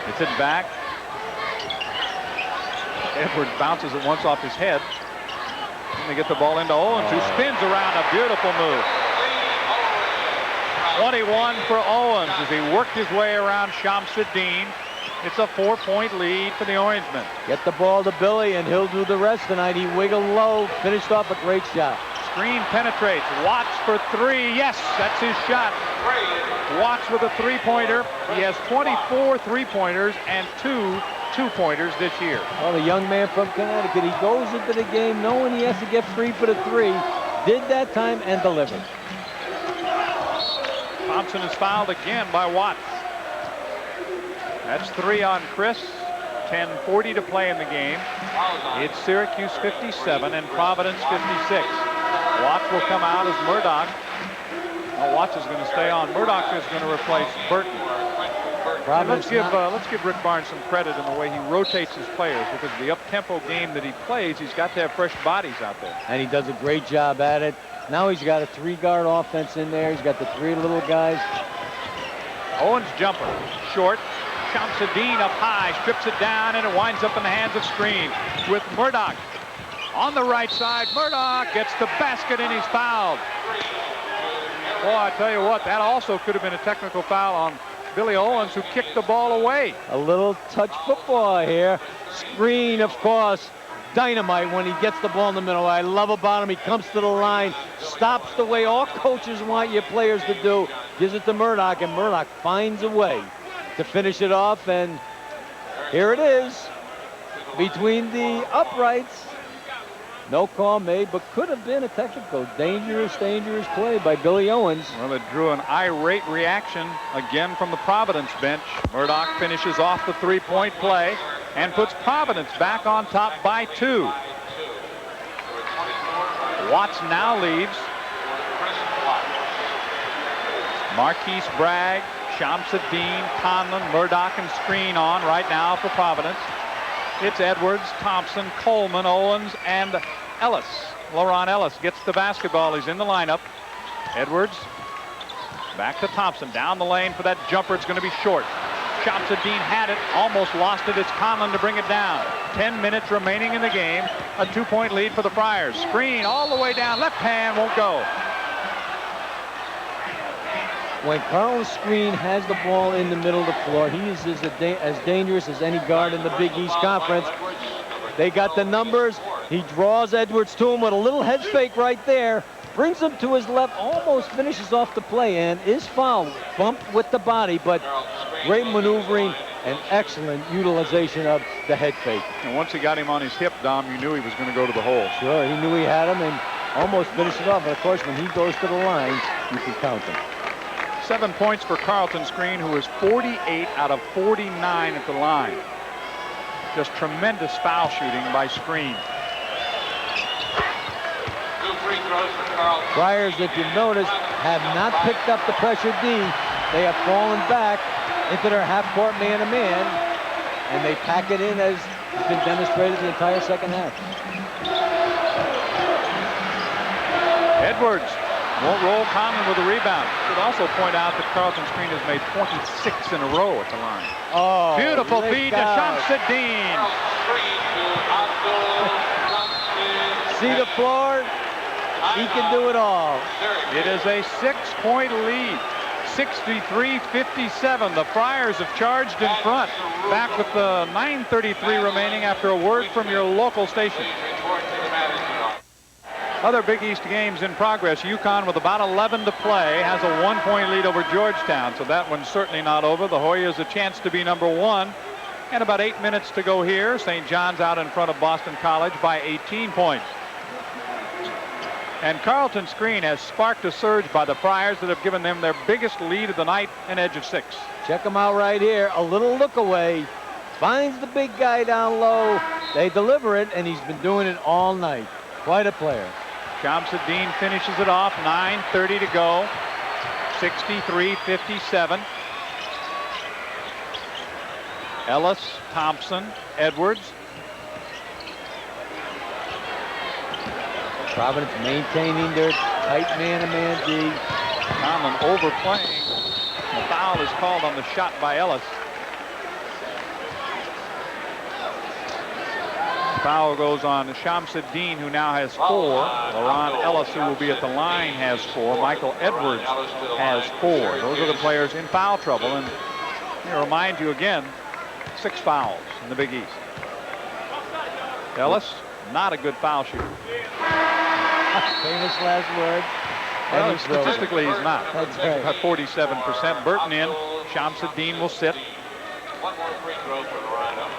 It's it back. Edwards bounces it once off his head. And they get the ball into Owens, who spins around. A beautiful move. 21 for Owens as he worked his way around Shamsuddin. It's a 4-point lead for the Orangemen. Get the ball to Billy, and he'll do the rest tonight. He wiggled low, finished off a great shot. Screen penetrates. Watts for 3. Yes, that's his shot. Watts with a 3-pointer. He has 24 3-pointers and 2 2-pointers this year. Well, the young man from Connecticut, he goes into the game knowing he has to get free for the 3. Did that time and delivered. Thompson is fouled again by Watts. That's 3 on Chris. 10:40 to play in the game. It's Syracuse 57 and Providence 56. Watts will come out as Murdoch. Well, Watts is going to stay on. Murdoch is going to replace Burton. Let's give Rick Barnes some credit in the way he rotates his players, because of the up-tempo game that he plays, he's got to have fresh bodies out there. And he does a great job at it. Now he's got a 3-guard offense in there. He's got the 3 little guys. Owens jumper, short. Shamsuddin up high, strips it down, and it winds up in the hands of Screen with Murdoch. On the right side, Murdoch gets the basket, and he's fouled. Boy, I tell you what, that also could have been a technical foul on Billy Owens, who kicked the ball away. A little touch football here. Screen, of course, dynamite when he gets the ball in the middle. I love about him. He comes to the line, stops the way all coaches want your players to do, gives it to Murdoch, and Murdoch finds a way to finish it off, and here it is between the uprights. No call made, but could have been a technical. Dangerous play by Billy Owens. Well, it drew an irate reaction again from the Providence bench. Murdoch finishes off the 3-point play and puts Providence back on top by 2. Watts now leaves. Marquise Bragg, Shamsuddin, Conlon, Murdoch, and Screen on right now for Providence. It's Edwards, Thompson, Coleman, Owens, and Ellis. Laurent Ellis gets the basketball. He's in the lineup. Edwards back to Thompson. Down the lane for that jumper. It's going to be short. Shamsuddin had it, almost lost it. It's Conlon to bring it down. 10 minutes remaining in the game. A 2-point lead for the Friars. Screen all the way down. Left hand won't go. When Carl Screen has the ball in the middle of the floor, he is as dangerous as any guard in the Big East Conference. They got the numbers. He draws Edwards to him with a little head fake right there. Brings him to his left, almost finishes off the play, and is fouled. Bumped with the body, but great maneuvering and excellent utilization of the head fake. And once he got him on his hip, Dom, you knew he was going to go to the hole. Sure, he knew he had him and almost finished it off. But of course, when he goes to the line, you can count him. 7 points for Carlton Screen, who is 48 out of 49 at the line. Just tremendous foul shooting by Screen. Friars, if you've noticed, have not picked up the pressure D. They have fallen back into their half-court man-to-man, and they pack it in as has been demonstrated the entire second half. Edwards won't roll. Conlon with a rebound. Should also point out that Carlton Screen has made 26 in a row at the line. Oh, beautiful feed to Shamsuddin. See the floor? He can do it all. It is a 6-point lead. 63-57. The Friars have charged in front. Back with the 9:33 remaining after a word from your local station. Other Big East games in progress. UConn with about 11 to play has a 1-point lead over Georgetown, so that one's certainly not over. The Hoyas a chance to be number 1. And about 8 minutes to go here. St. John's out in front of Boston College by 18 points. And Carlton Screen has sparked a surge by the Friars that have given them their biggest lead of the night, an edge of 6. Check him out right here. A little look away. Finds the big guy down low. They deliver it, and he's been doing it all night. Quite a player. Shamsuddin finishes it off. 9:30 to go. 63-57. Ellis, Thompson, Edwards. Providence maintaining their tight man-to-man D. Conlon overplaying. The foul is called on the shot by Ellis. Foul goes on Shamsuddin, who now has 4. Laurent Ellis, who will be at the line, has 4. Michael Edwards has 4. Those are the players in foul trouble. And I remind you again, 6 fouls in the Big East. Ellis, not a good foul shooter. Famous last word. Well, statistically, he's not. That's right. At 47%. Burton in. Shamsuddin will sit. One more free throw for Laurent Ellis.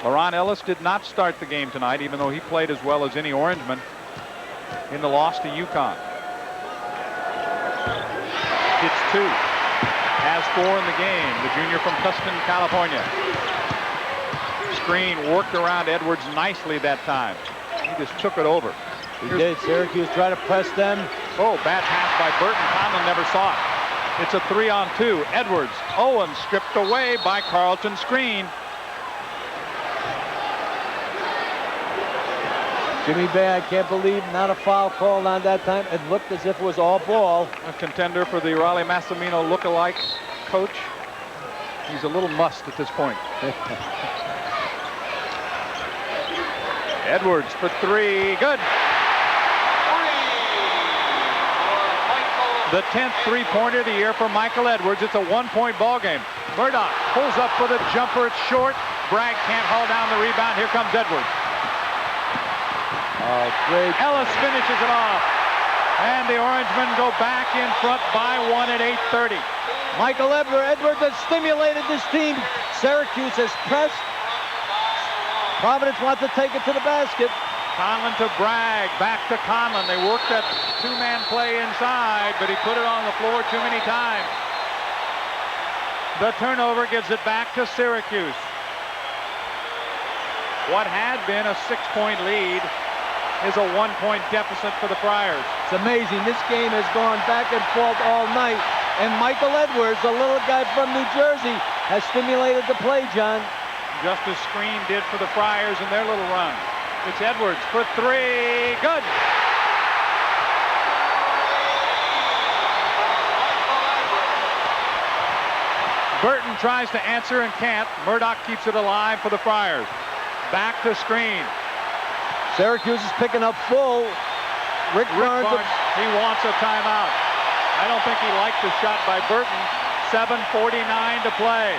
Laurent Ellis did not start the game tonight, even though he played as well as any Orangeman in the loss to UConn. It's 2. Has 4 in the game. The junior from Tustin, California. Screen worked around Edwards nicely that time. He just took it over. He did. Syracuse tried to press them. Oh, bad pass by Burton. Conlon never saw it. It's a 3-on-2. Edwards. Owens stripped away by Carlton Screen. Jimmy Bay, I can't believe not a foul called on that time. It looked as if it was all ball. A contender for the Reilly Massimino look-alike coach. He's a little must at this point. Edwards for 3. Good. The 10th three-pointer of the year for Michael Edwards. It's a 1-point ball game. Murdoch pulls up for the jumper. It's short. Bragg can't haul down the rebound. Here comes Edwards. Oh, great. Ellis finishes it off. And the Orangemen go back in front by 1 at 8:30. Michael Edwards has stimulated this team. Syracuse has pressed. Providence wants to take it to the basket. Conlon to Bragg, back to Conlon. They worked that 2-man play inside, but he put it on the floor too many times. The turnover gives it back to Syracuse. What had been a 6-point lead is a 1-point deficit for the Friars. It's amazing. This game has gone back and forth all night. and Michael Edwards, a little guy from New Jersey, has stimulated the play, John. Just as screen did for the Friars in their little run. It's Edwards for three. Good. Burton tries to answer and can't. Murdoch keeps it alive for the Friars. Back to screen. Syracuse is picking up full. Rick Barnes, he wants a timeout. I don't think he liked the shot by Burton. 7:49 to play.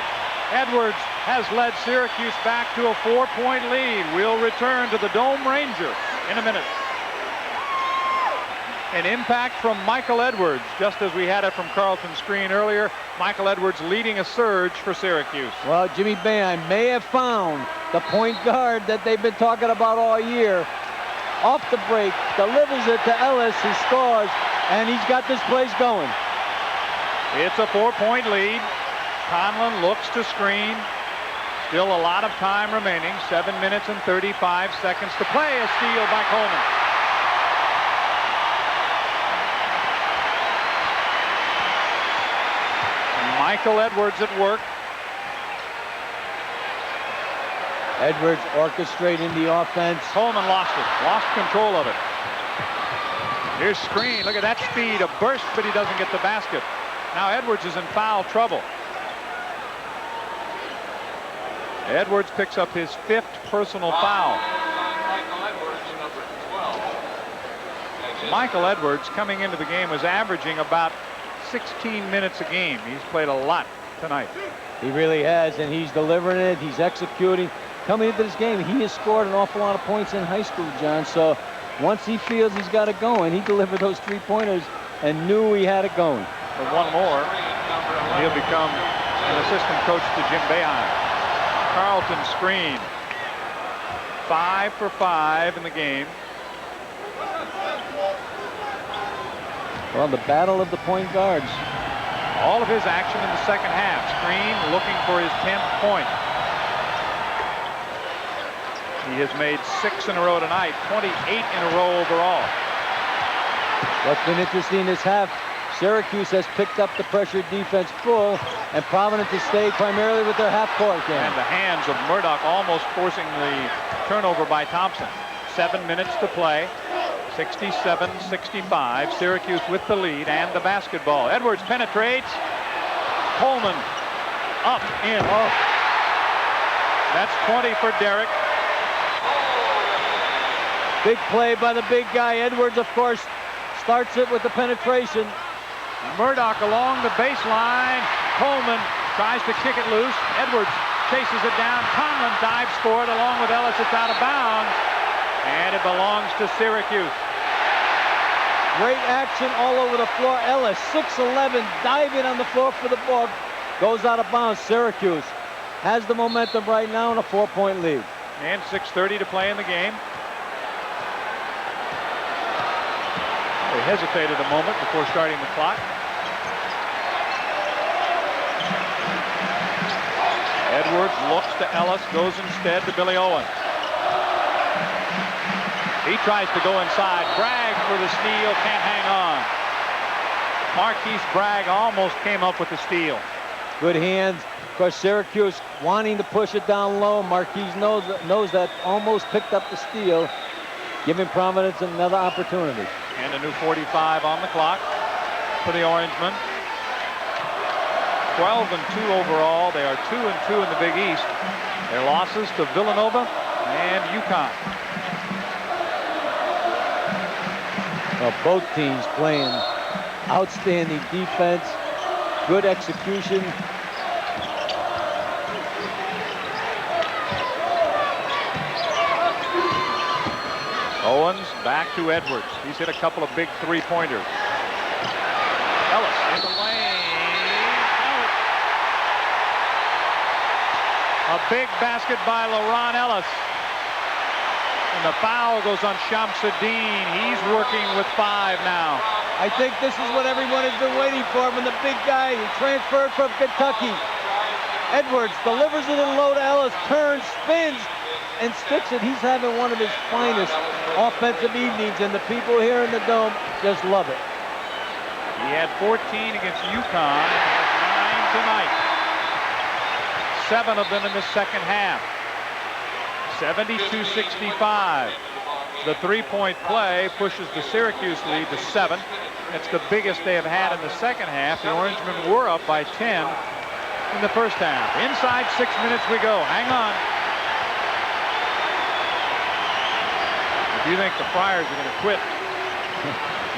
Edwards has led Syracuse back to a 4-point lead. We'll return to the Dome Ranger in a minute. An impact from Michael Edwards, just as we had it from Carlton's screen earlier. Michael Edwards leading a surge for Syracuse. Well, Jimmy Boeheim may have found the point guard that they've been talking about all year. Off the break, delivers it to Ellis, who scores, and he's got this place going. It's a 4-point lead. Conlon looks to screen. Still a lot of time remaining. 7 minutes and 35 seconds to play. A steal by Coleman. Michael Edwards at work. Edwards orchestrating the offense. Coleman lost it. Lost control of it. Here's screen. Look at that speed. A burst, but he doesn't get the basket. Now Edwards is in foul trouble. Edwards picks up his 5th personal foul. Michael Edwards, coming into the game, was averaging about 16 minutes a game. He's played a lot tonight. He really has, and he's delivering it. He's executing. Coming into this game, he has scored an awful lot of points in high school, John. So once he feels he's got it going, he delivered those 3-pointers and knew he had it going. With one more, he'll become an assistant coach to Jim Boeheim. Carlton screen. 5 for 5 in the game. Well, the battle of the point guards. All of his action in the second half. Screen looking for his 10th point. He has made 6 in a row tonight, 28 in a row overall. What's been interesting this half, Syracuse has picked up the pressure defense full, and Providence has stayed primarily with their half-court game. And the hands of Murdoch almost forcing the turnover by Thompson. 7 minutes to play. 67-65. Syracuse with the lead and the basketball. Edwards penetrates. Coleman up in. Oh. That's 20 for Derrick. Big play by the big guy. Edwards, of course, starts it with the penetration. Murdoch along the baseline. Coleman tries to kick it loose. Edwards chases it down. Conlon dives for it along with Ellis. It's out of bounds. And it belongs to Syracuse. Great action all over the floor. Ellis, 6'11", diving on the floor for the ball. Goes out of bounds. Syracuse has the momentum right now in a 4-point lead. And 6:30 to play in the game. They hesitated a moment before starting the clock. Edwards looks to Ellis, goes instead to Billy Owen. He tries to go inside. Bragg for the steal, can't hang on. Marquise Bragg almost came up with the steal. Good hands. Of course, Syracuse wanting to push it down low. Marquise knows that, almost picked up the steal, giving Providence another opportunity. And a new 45 on the clock for the Orangemen. 12-2 overall. They are 2-2 in the Big East. Their losses to Villanova and UConn. Well, both teams playing outstanding defense, good execution. Owens back to Edwards. He's hit a couple of big 3-pointers. Ellis in the lane. A big basket by LaRon Ellis. And the foul goes on Shamsuddin. He's working with 5 now. I think this is what everyone has been waiting for from the big guy who transferred from Kentucky. Edwards delivers it in low to Ellis, turns, spins, and sticks it. He's having one of his finest offensive evenings, and the people here in the Dome just love it. He had 14 against UConn. He has 9 tonight. 7 of them in the second half. 72-65. The three-point play pushes the Syracuse lead to 7. That's the biggest they have had in the second half. The Orangemen were up by 10 in the first half. Inside 6 minutes we go. Hang on. If you think the Friars are going to quit,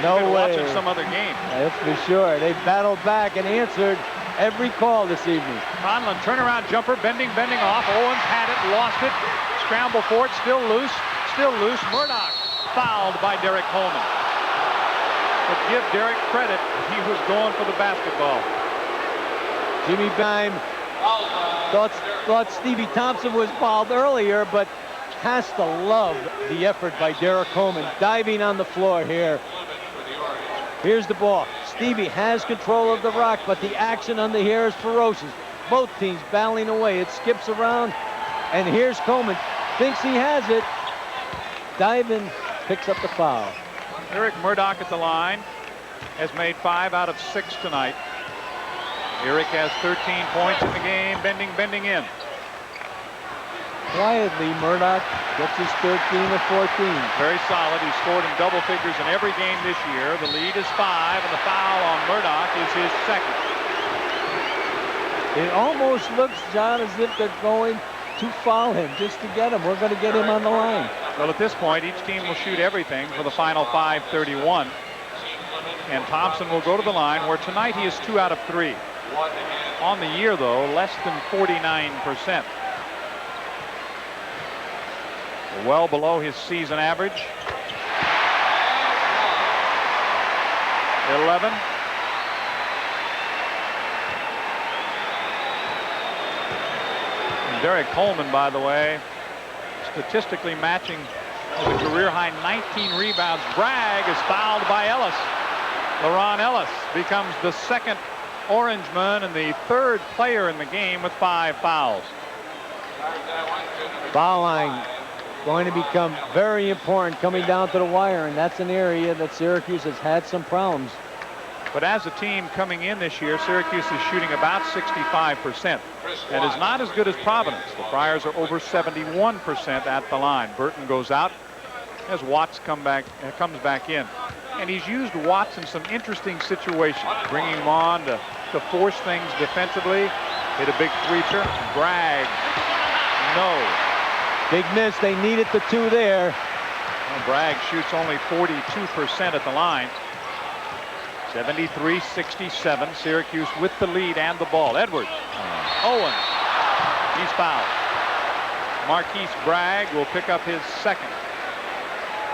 no way. Watching some other game. That's for sure. They battled back and answered every call this evening. Conlon turnaround jumper, bending off. Owens had it, lost it. Scramble for it, still loose. Murdoch fouled by Derek Coleman. But give Derek credit, he was going for the basketball. Jimmy Bime thought Stevie Thompson was fouled earlier, but has to love the effort by Derek Coleman, diving on the floor here. Here's the ball. Stevie has control of the rock, but the action under here is ferocious. Both teams battling away. It skips around, and here's Coleman. Thinks he has it. Diving, picks up the foul. Eric Murdoch at the line has made 5 out of 6 tonight. Eric has 13 points in the game, bending in. Quietly, Murdoch gets his 13 or 14. Very solid. He's scored in double figures in every game this year. The lead is 5, and the foul on Murdoch is his second. It almost looks, John, as if they're going to foul him just to get him. We're going to get him on the line. Well, at this point, each team will shoot everything for the final 5:31. And Thompson will go to the line, where tonight he is 2 out of 3. On the year, though, less than 49%. Well below his season average. 11. And Derek Coleman, by the way, statistically matching with a career-high 19 rebounds. Bragg is fouled by Ellis. LaRon Ellis becomes the second Orangeman and the third player in the game with 5 fouls. Foul line going to become very important coming down to the wire, and that's an area that Syracuse has had some problems. But as a team coming in this year, Syracuse is shooting about 65%. That is not as good as Providence. The Friars are over 71% at the line. Burton goes out as Watts comes back in. And he's used Watts in some interesting situations, bringing him on to force things defensively. Hit a big three-pointer. Bragg, no. Big miss. They needed the 2 there. Well, Bragg shoots only 42% at the line. 73-67. Syracuse with the lead and the ball. Edwards. Owens. He's fouled. Marquise Bragg will pick up his second.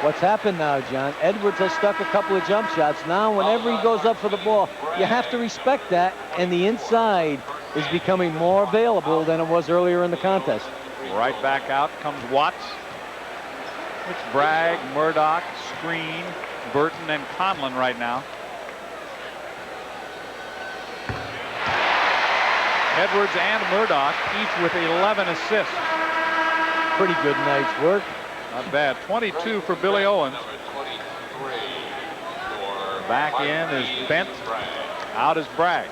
What's happened now, John? Edwards has stuck a couple of jump shots. Now, whenever he goes up for the ball, you have to respect that, and the inside is becoming more available than it was earlier in the contest. Right back out comes Watts. It's Bragg, Murdoch, Screen, Burton, and Conlon right now. Edwards and Murdoch, each with 11 assists. Pretty good night's work. Not bad. 22 for Billy Owens. Back in is Bent. Out is Bragg.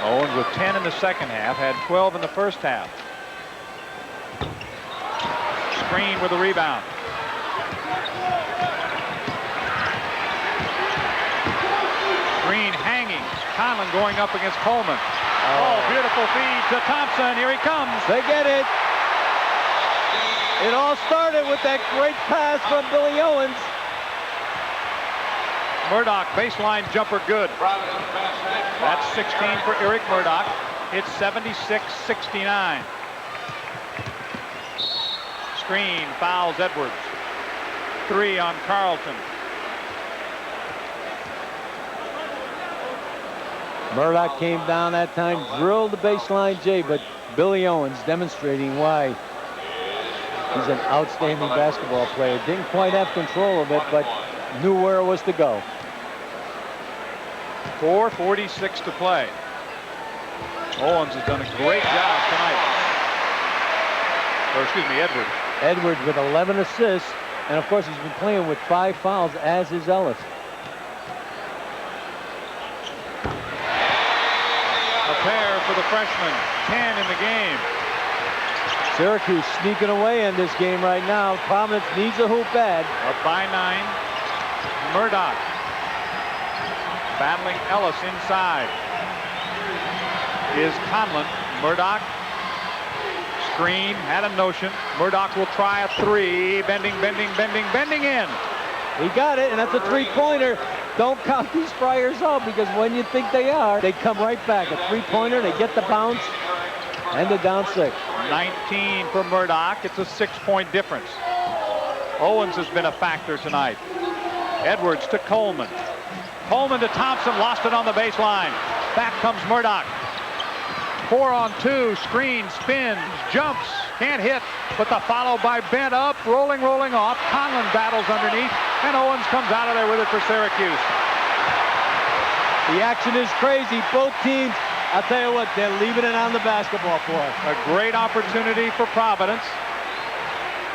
Owens with 10 in the second half, had 12 in the first half. Screen with a rebound. Green hanging. Conlon going up against Coleman. Oh, beautiful feed to Thompson. Here he comes. They get it. It all started with that great pass from Billy Owens. Murdoch, baseline jumper, good. That's 16 for Eric Murdoch. It's 76-69. Screen fouls Edwards. 3 on Carlton. Murdoch came down that time, drilled the baseline J, but Billy Owens demonstrating why he's an outstanding basketball player. Didn't quite have control of it, but knew where it was to go. 4:46 to play. Owens has done a great job tonight. Or excuse me, Edwards. Edwards with 11 assists And, of course, he's been playing with 5 fouls, as is Ellis. A pair for the freshman. 10 in the game. Syracuse sneaking away in this game right now. Providence needs a hoop bad. Up by 9. Murdoch battling Ellis inside. Is Conlon. Murdoch. Screen. Had a notion. Murdoch will try a 3. Bending, bending, bending, bending in. He got it, and that's a 3-pointer. Don't count these Friars out, because when you think they are, they come right back. A 3-pointer, they get the bounce, and they're down 6. 19 for Murdoch. It's a 6-point difference. Owens has been a factor tonight. Edwards to Coleman. Coleman to Thompson. Lost it on the baseline. Back comes Murdoch. 4-on-2. Screen. Spins. Jumps. Can't hit. But the follow by Bent up. Rolling, rolling off. Conlon battles underneath. And Owens comes out of there with it for Syracuse. The action is crazy. Both teams, I'll tell you what, they're leaving it on the basketball floor. A great opportunity for Providence.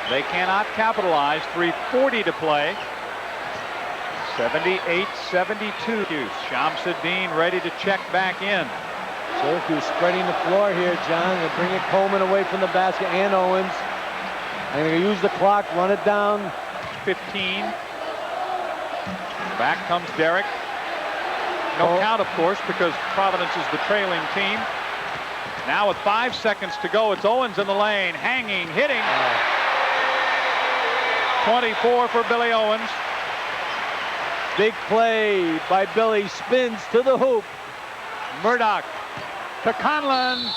They cannot capitalize. 3:40 to play. 78-72. Shamsuddin ready to check back in. Syracuse spreading the floor here, John. They're bringing Coleman away from the basket and Owens. And they're going to use the clock, run it down. 15. Back comes Derrick. No count, of course, because Providence is the trailing team. Now with 5 seconds to go, it's Owens in the lane, hanging, hitting. 24 for Billy Owens. Big play by Billy. Spins to the hoop. Murdoch to Conlon.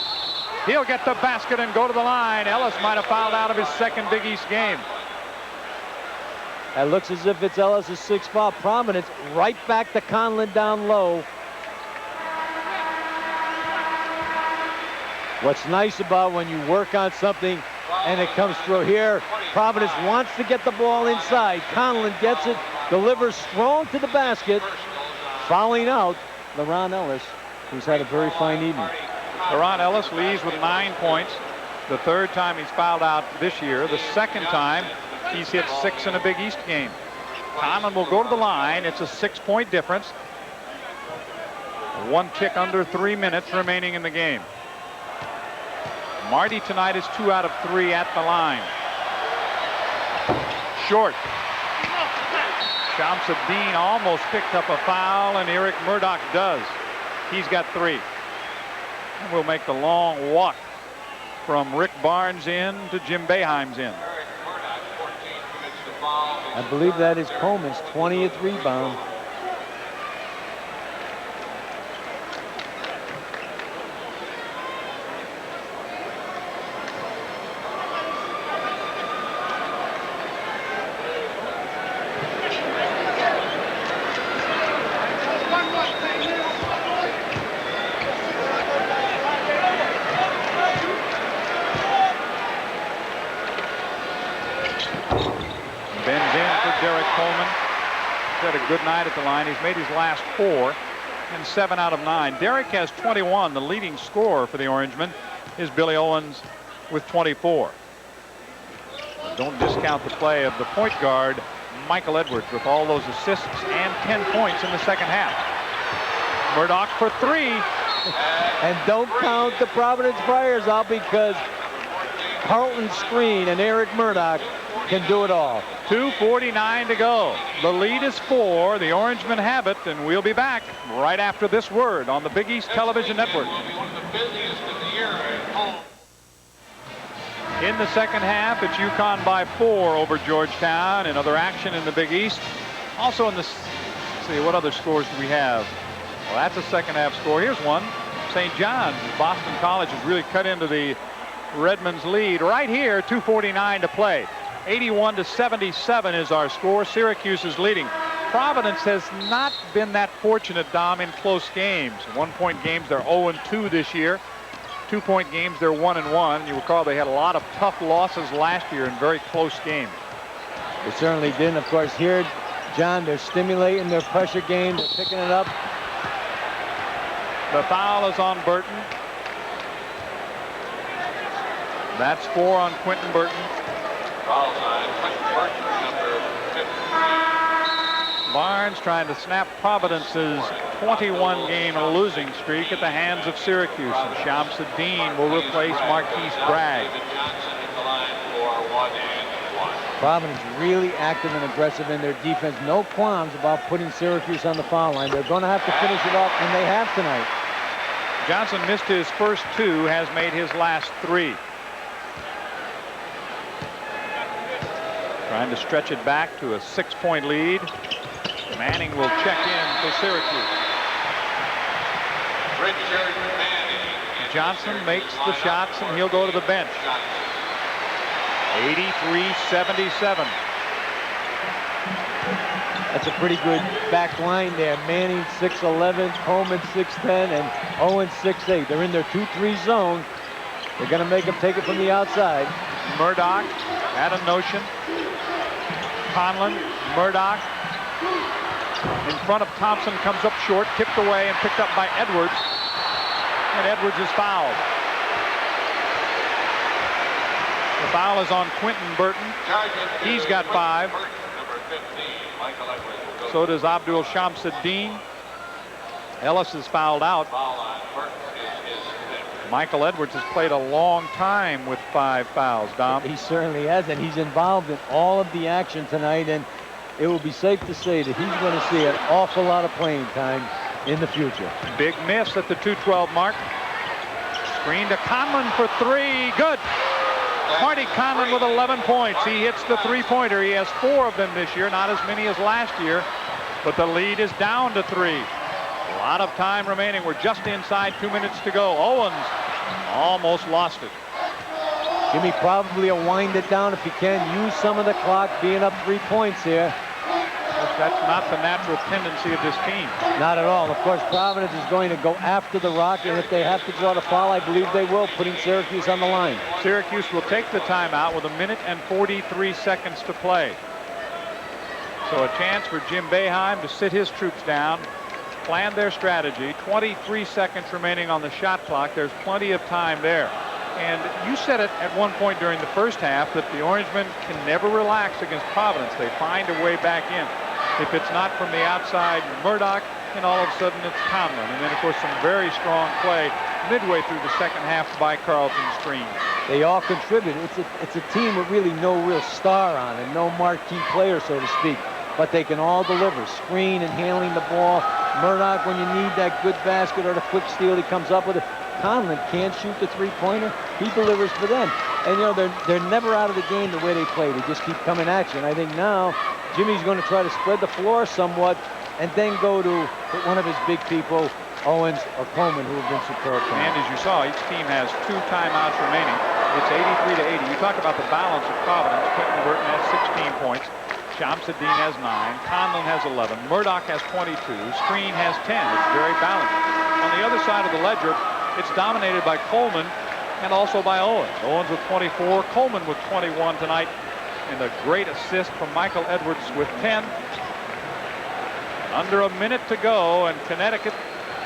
He'll get the basket and go to the line. Ellis might have fouled out of his second Big East game. It looks as if it's Ellis' 6th foul. Providence right back to Conlon down low. What's nice about when you work on something and it comes through here, Providence wants to get the ball inside. Conlon gets it, delivers strong to the basket, fouling out LeRon Ellis, who's had a very fine evening. LeRon Ellis leads with 9 points. The 3rd time he's fouled out this year. The 2nd time he's hit 6 in a Big East game. Conlon will go to the line. It's a 6-point difference. 1 tick under 3 minutes remaining in the game. Marty tonight is 2 out of 3 at the line. Short. Shamsuddin almost picked up a foul, and Eric Murdoch does. He's got 3. And we'll make the long walk from Rick Barnes in to Jim Boeheim's in. I believe that is Coleman's 20th rebound. Had a good night at the line. He's made his last 4 and 7 out of 9. Derrick has 21. The leading scorer for the Orangemen is Billy Owens with 24. Don't discount the play of the point guard Michael Edwards with all those assists and 10 points in the 2nd half. Murdoch for 3. And don't count the Providence Friars out, because Carlton's screen and Eric Murdoch can do it all. 2:49 to go. The lead is 4. The Orangemen have it, and we'll be back right after this word on the Big East Television Network. In the 2nd half, it's UConn by 4 over Georgetown. And other action in the Big East. Also in the, let's see, what other scores do we have? Well, that's a 2nd half score. Here's one. St. John's, Boston College has really cut into the Redmonds lead right here. 2:49 to play. 81-77 is our score. Syracuse is leading. Providence has not been that fortunate, Dom, in close games. 1-point games, they're 0-2 this year. 2-point games, they're 1-1. You recall they had a lot of tough losses last year in very close games. They certainly did. Of course, here, John, they're stimulating their pressure game. They're picking it up. The foul is on Burton. That's 4 on Quentin Burton. Barnes trying to snap Providence's 21-game losing streak at the hands of Syracuse. And Shamsuddin will replace Marquise Bragg. Providence really active and aggressive in their defense. No qualms about putting Syracuse on the foul line. They're going to have to finish it off, and they have tonight. Johnson missed his first 2, has made his last 3. Trying to stretch it back to a 6-point lead. Manning will check in for Syracuse. Richard Manning. Johnson makes the shots, and he'll go to the bench. 83-77. That's a pretty good back line there. Manning 6'11", Coleman 6'10", and Owens 6'8". They're in their 2-3 zone. They're going to make them take it from the outside. Murdoch had a notion. Conlon, Murdoch in front of Thompson, comes up short, tipped away and picked up by Edwards. And Edwards is fouled. The foul is on Quentin Burton. He's got 5. So does Abdul Shamsuddin. Ellis is fouled out. Michael Edwards has played a long time with 5 fouls, Dom. He certainly has, and he's involved in all of the action tonight, and it will be safe to say that he's going to see an awful lot of playing time in the future. Big miss at the 2:12 mark. Screen to Conlon for 3. Good. Marty Conlon with 11 points. He hits the 3-pointer. He has 4 of them this year, not as many as last year, but the lead is down to 3. A lot of time remaining. We're just inside 2 minutes to go. Owens almost lost it. Jimmy probably will wind it down if he can. Use some of the clock, being up 3 points here. That's not the natural tendency of this team. Not at all. Of course, Providence is going to go after the Rock, and if they have to draw the foul, I believe they will, putting Syracuse on the line. Syracuse will take the timeout with 1 minute and 43 seconds to play. So a chance for Jim Boeheim to sit his troops down, plan their strategy. 23 seconds remaining on the shot clock. There's plenty of time there. And you said it at one point during the first half that the Orangemen can never relax against Providence. They find a way back in. If it's not from the outside, Murdoch, and all of a sudden it's Conlon. And then, of course, some very strong play midway through the second half by Carlton's screen. They all contribute. It's a team with really no real star on it, no marquee player, so to speak. But they can all deliver. Screen and handling the ball. Murdoch, when you need that good basket or the quick steal, he comes up with it. Conlon can't shoot the 3-pointer. He delivers for them. And, you know, they're never out of the game the way they play. They just keep coming at you. And I think now Jimmy's going to try to spread the floor somewhat and then go to one of his big people, Owens or Coleman, who have been superb. And as you saw, each team has 2 timeouts remaining. It's 83-80. You talk about the balance of Providence. Quentin Burton has 16 points. Shamsuddin has 9. Conlon has 11. Murdoch has 22. Screen has 10. It's very balanced. On the other side of the ledger, it's dominated by Coleman and also by Owens. Owens with 24, Coleman with 21 tonight, and a great assist from Michael Edwards with 10. Under a minute to go, and Connecticut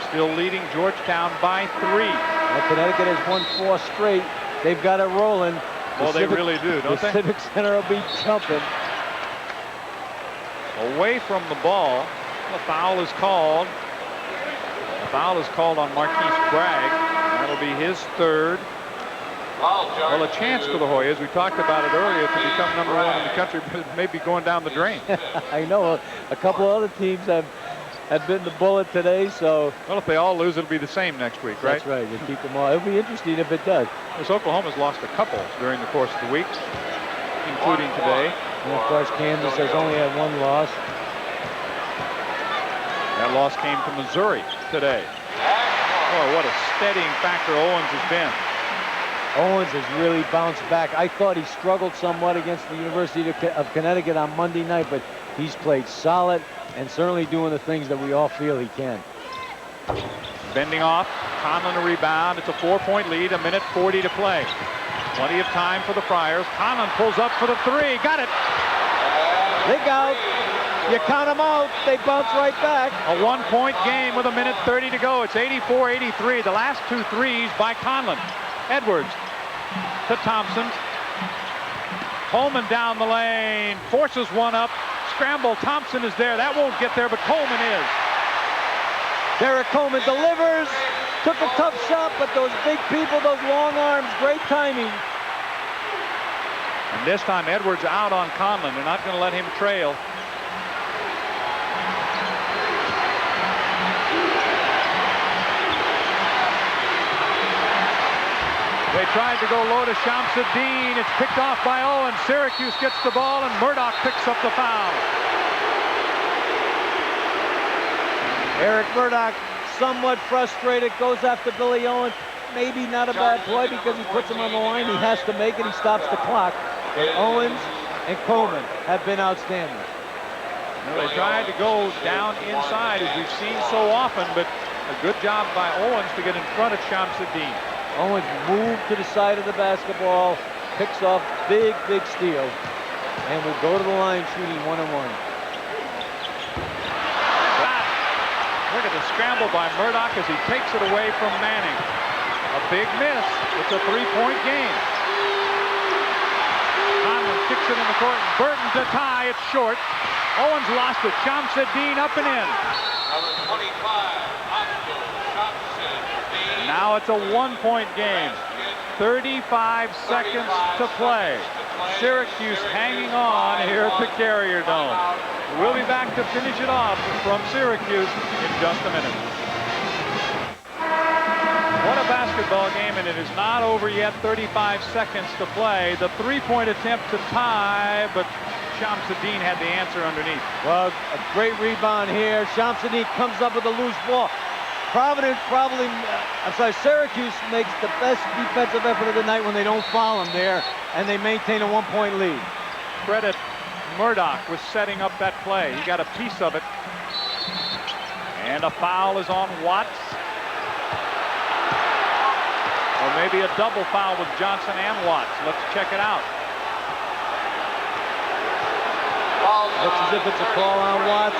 still leading Georgetown by 3. Well, Connecticut has won 4 straight. They've got it rolling. Well, they really do, don't they? The Civic Center will be jumping. Away from the ball, the foul is called. The foul is called on Marquise Bragg. That'll be his 3rd. Well, a chance for the Hoyas. We talked about it earlier to become #1 in the country, but it may be going down the drain. I know. A couple other teams have bitten the bullet today, so. Well, if they all lose, it'll be the same next week, right? That's right. You keep them all. It'll be interesting if it does. This Oklahoma's lost a couple during the course of the week, including today. And of course, Kansas has only had 1 loss. That loss came to Missouri today. Oh, what a steadying factor Owens has been. Owens has really bounced back. I thought he struggled somewhat against the University of Connecticut on Monday night, but he's played solid and certainly doing the things that we all feel he can. Bending off, Conlon a rebound. It's a 4-point lead, 1 minute 40 to play. Plenty of time for the Friars. Conlon pulls up for the 3. Got it. Look out. You count them out, they bounce right back. A 1-point game with 1 minute 30 to go. It's 84-83. The last 2 threes by Conlon. Edwards to Thompson. Coleman down the lane, forces one up. Scramble, Thompson is there. That won't get there, but Coleman is. Derek Coleman delivers. Took a tough shot, but those big people, those long arms, great timing. And this time Edwards out on Conlon. They're not going to let him trail. They tried to go low to Shamsuddin. It's picked off by Owens. Syracuse gets the ball, and Murdoch picks up the foul. Eric Murdoch, somewhat frustrated, goes after Billy Owens. Maybe not a bad play because he puts him on the line. He has to make it. He stops the clock. But Owens and Coleman have been outstanding. Well, they tried to go down inside, as we've seen so often, but a good job by Owens to get in front of Shamsuddin. Owens moved to the side of the basketball, picks off big steal, and will go to the line shooting 1-on-1. Look at the scramble by Murdoch as he takes it away from Manning. A big miss. It's a three-point game. Conlon kicks it in the court. Burton to tie. It's short. Owens lost it. Shamsuddin up and in. Number 25. Now it's a one-point game. 35 seconds to play. Syracuse hanging on here at the Carrier Dome. We'll be back to finish it off from Syracuse in just a minute. What a basketball game, and it is not over yet. 35 seconds to play. The three-point attempt to tie, but Shamsuddin had the answer underneath. Well, a great rebound here. Shamsuddin comes up with a loose ball. Providence Syracuse makes the best defensive effort of the night when they don't foul him there, and they maintain a one-point lead. Credit Murdoch with setting up that play. He got a piece of it. And a foul is on Watts. Or maybe a double foul with Johnson and Watts. Let's check it out. Looks as if it's a call on Watts.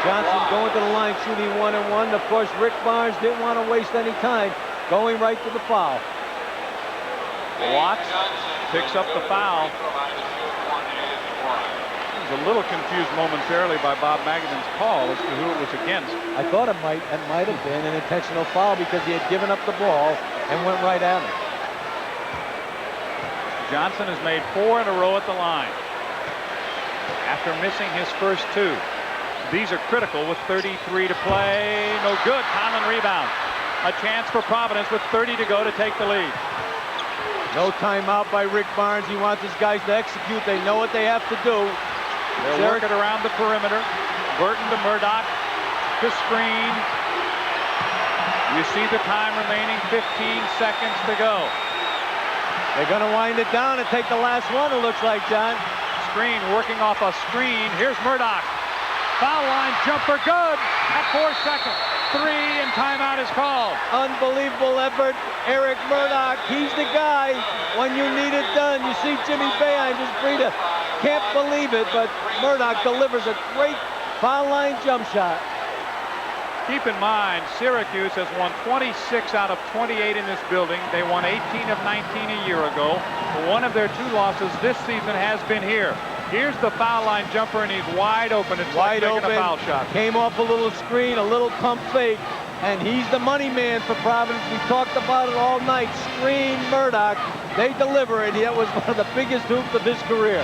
Johnson going to the line, shooting 1-on-1. Of course, Rick Barnes didn't want to waste any time, going right to the foul. Watts picks up the foul. He was a little confused momentarily by Bob Magadan's call as to who it was against. I thought it might have been an intentional foul because he had given up the ball and went right at him. Johnson has made 4 in a row at the line after missing his first 2. These are critical with 33 to play. No good. Conlon rebound. A chance for Providence with 30 to go to take the lead. No timeout by Rick Barnes. He wants his guys to execute. They know what they have to do. They're working around the perimeter. Burton to Murdoch. To screen. You see the time remaining, 15 seconds to go. They're going to wind it down and take the last one, it looks like, John. Screen, working off a screen. Here's Murdoch. Foul line jumper, good at 4 seconds. 3, and timeout is called. Unbelievable effort. Eric Murdoch, he's the guy when you need it done. You see Jimmy Boeheim just Frida. Can't believe it, but Murdoch delivers a great foul line jump shot. Keep in mind, Syracuse has won 26 out of 28 in this building. They won 18 of 19 a year ago. One of their 2 losses this season has been here. Here's the foul line jumper, and he's wide open. It's wide like making open. A foul shot. Came off a little screen, a little pump fake, and he's the money man for Providence. We talked about it all night. Screen Murdoch. They deliver it. That was one of the biggest hoops of his career.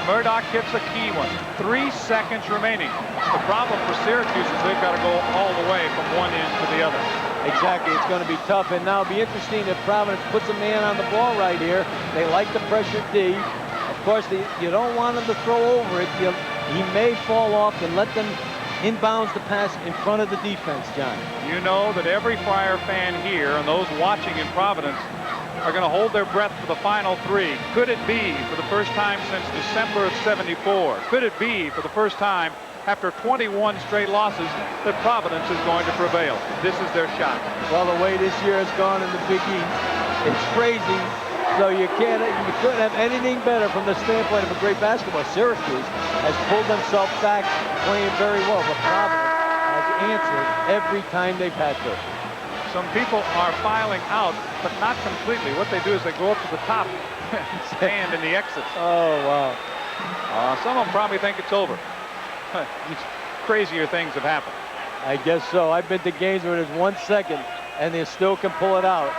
Murdoch hits a key one. 3 seconds remaining. The problem for Syracuse is they've got to go all the way from one end to the other. Exactly. It's going to be tough. And now it'll be interesting if Providence puts a man on the ball right here. They like the pressure D. Of course, you don't want him to throw over it. He may fall off and let them inbounds the pass in front of the defense, John. You know that every Friar fan here and those watching in Providence are going to hold their breath for the final 3. Could it be for the first time since December of '74? Could it be for the first time after 21 straight losses that Providence is going to prevail? This is their shot. Well, the way this year has gone in the Big East, it's crazy. So you couldn't have anything better from the standpoint of a great basketball. Syracuse has pulled themselves back, playing very well, but Providence has answered every time they've had to. Some people are filing out, but not completely. What they do is they go up to the top and stand in the exits. Oh, wow. Some of them probably think it's over. Crazier things have happened. I guess so. I've been to games where there's 1 second and they still can pull it out.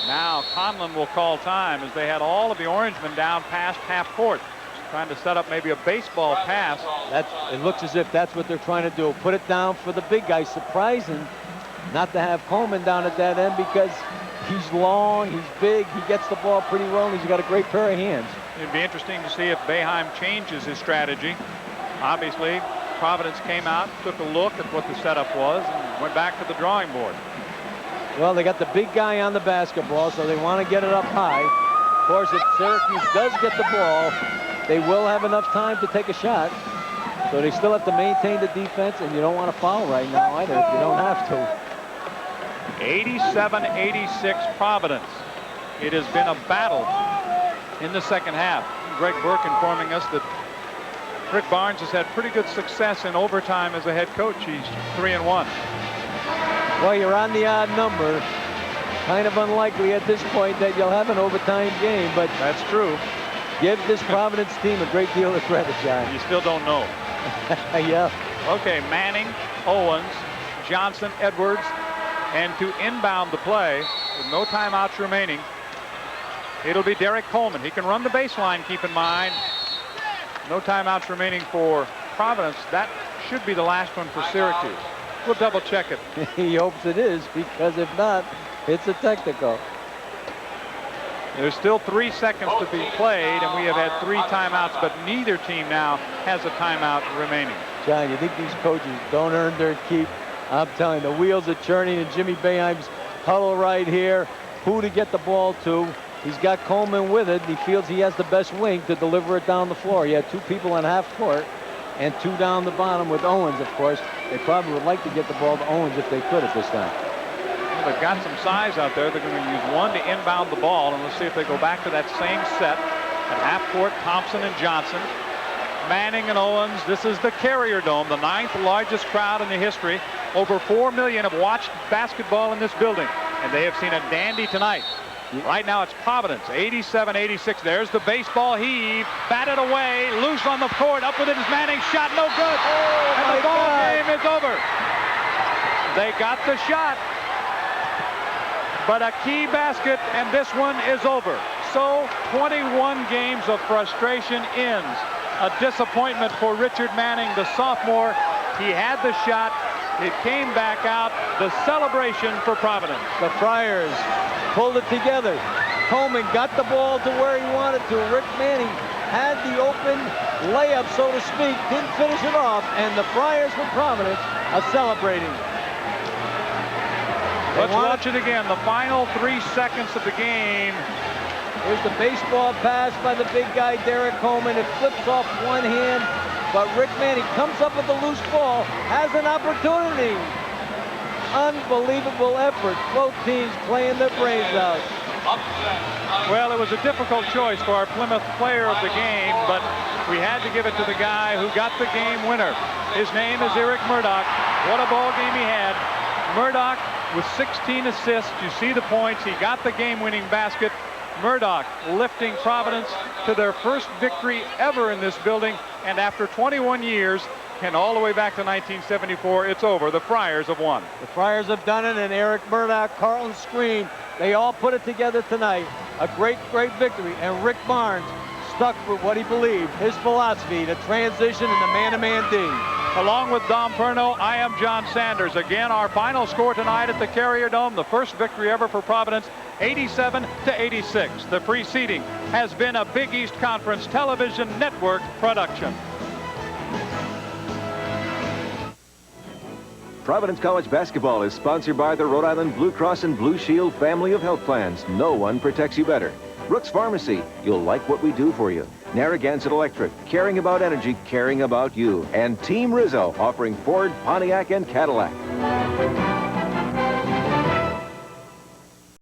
Now Conlon will call time as they had all of the Orangemen down past half court, trying to set up maybe a baseball pass. It looks as if that's what they're trying to do. Put it down for the big guy. Surprising not to have Coleman down at that end because he's long, he's big, he gets the ball pretty well, and he's got a great pair of hands. It'd be interesting to see if Boeheim changes his strategy. Obviously, Providence came out, took a look at what the setup was, and went back to the drawing board. Well, they got the big guy on the basketball, so they want to get it up high. Of course, if Syracuse does get the ball, they will have enough time to take a shot. So they still have to maintain the defense, and you don't want to foul right now either if you don't have to. 87-86 Providence. It has been a battle in the second half. Greg Burke informing us that Rick Barnes has had pretty good success in overtime as a head coach. He's 3-1. Well, you're on the odd number. Kind of unlikely at this point that you'll have an overtime game, but that's true. Give this Providence team a great deal of credit, John. You still don't know. Yeah. Okay, Manning, Owens, Johnson, Edwards, and to inbound the play with no timeouts remaining, it'll be Derek Coleman. He can run the baseline, keep in mind. No timeouts remaining for Providence. That should be the last one for Syracuse. We'll double check it. He hopes it is, because if not, it's a technical. There's still 3 seconds to be played, and we have had 3 timeouts, but neither team now has a timeout remaining. John, you think these coaches don't earn their keep? I'm telling you, the wheels are churning, and Jimmy Boeheim's huddle right here. Who to get the ball to? He's got Coleman with it. He feels he has the best wing to deliver it down the floor. He had 2 people on half court and 2 down the bottom with Owens, of course. They probably would like to get the ball to Owens if they could at this time. Well, they've got some size out there. They're going to use one to inbound the ball, and let's see if they go back to that same set at half court. Thompson and Johnson, Manning and Owens. This is the Carrier Dome, the 9th largest crowd in the history. Over 4 million have watched basketball in this building, and they have seen a dandy tonight. Right now it's Providence, 87-86. There's the baseball heave, batted away, loose on the court, up with it is Manning, shot no good. Oh, and the ball game is over. They got the shot, but a key basket, and this one is over. So 21 games of frustration ends. A disappointment for Richard Manning, the sophomore. He had the shot. It came back out. The celebration for Providence. The Friars pulled it together. Coleman got the ball to where he wanted to. Rick Manning had the open layup, so to speak, didn't finish it off, and the Friars from Providence are celebrating. Let's watch it again. The final 3 seconds of the game. Here's the baseball pass by the big guy, Derek Coleman. It flips off one hand, but Rick Manning comes up with a loose ball, has an opportunity. Unbelievable effort. Both teams playing their brains out. Well, it was a difficult choice for our Plymouth player of the game, but we had to give it to the guy who got the game winner. His name is Eric Murdoch. What a ball game he had. Murdoch with 16 assists. You see the points. He got the game-winning basket. Murdoch lifting Providence to their first victory ever in this building, and after 21 years and all the way back to 1974, it's over. The Friars have won. The Friars have done it, and Eric Murdoch, Carlton Screen, they all put it together tonight. A great, great victory, and Rick Barnes stuck with what he believed, his philosophy, the transition and the man-to-man D. Along with Dom Perno, I am John Sanders. Again, our final score tonight at the Carrier Dome, the first victory ever for Providence, 87-86. The preceding has been a Big East Conference Television Network production. Providence College basketball is sponsored by the Rhode Island Blue Cross and Blue Shield family of health plans. No one protects you better. Brooks Pharmacy, you'll like what we do for you. Narragansett Electric, caring about energy, caring about you. And Team Rizzo, offering Ford, Pontiac, and Cadillac.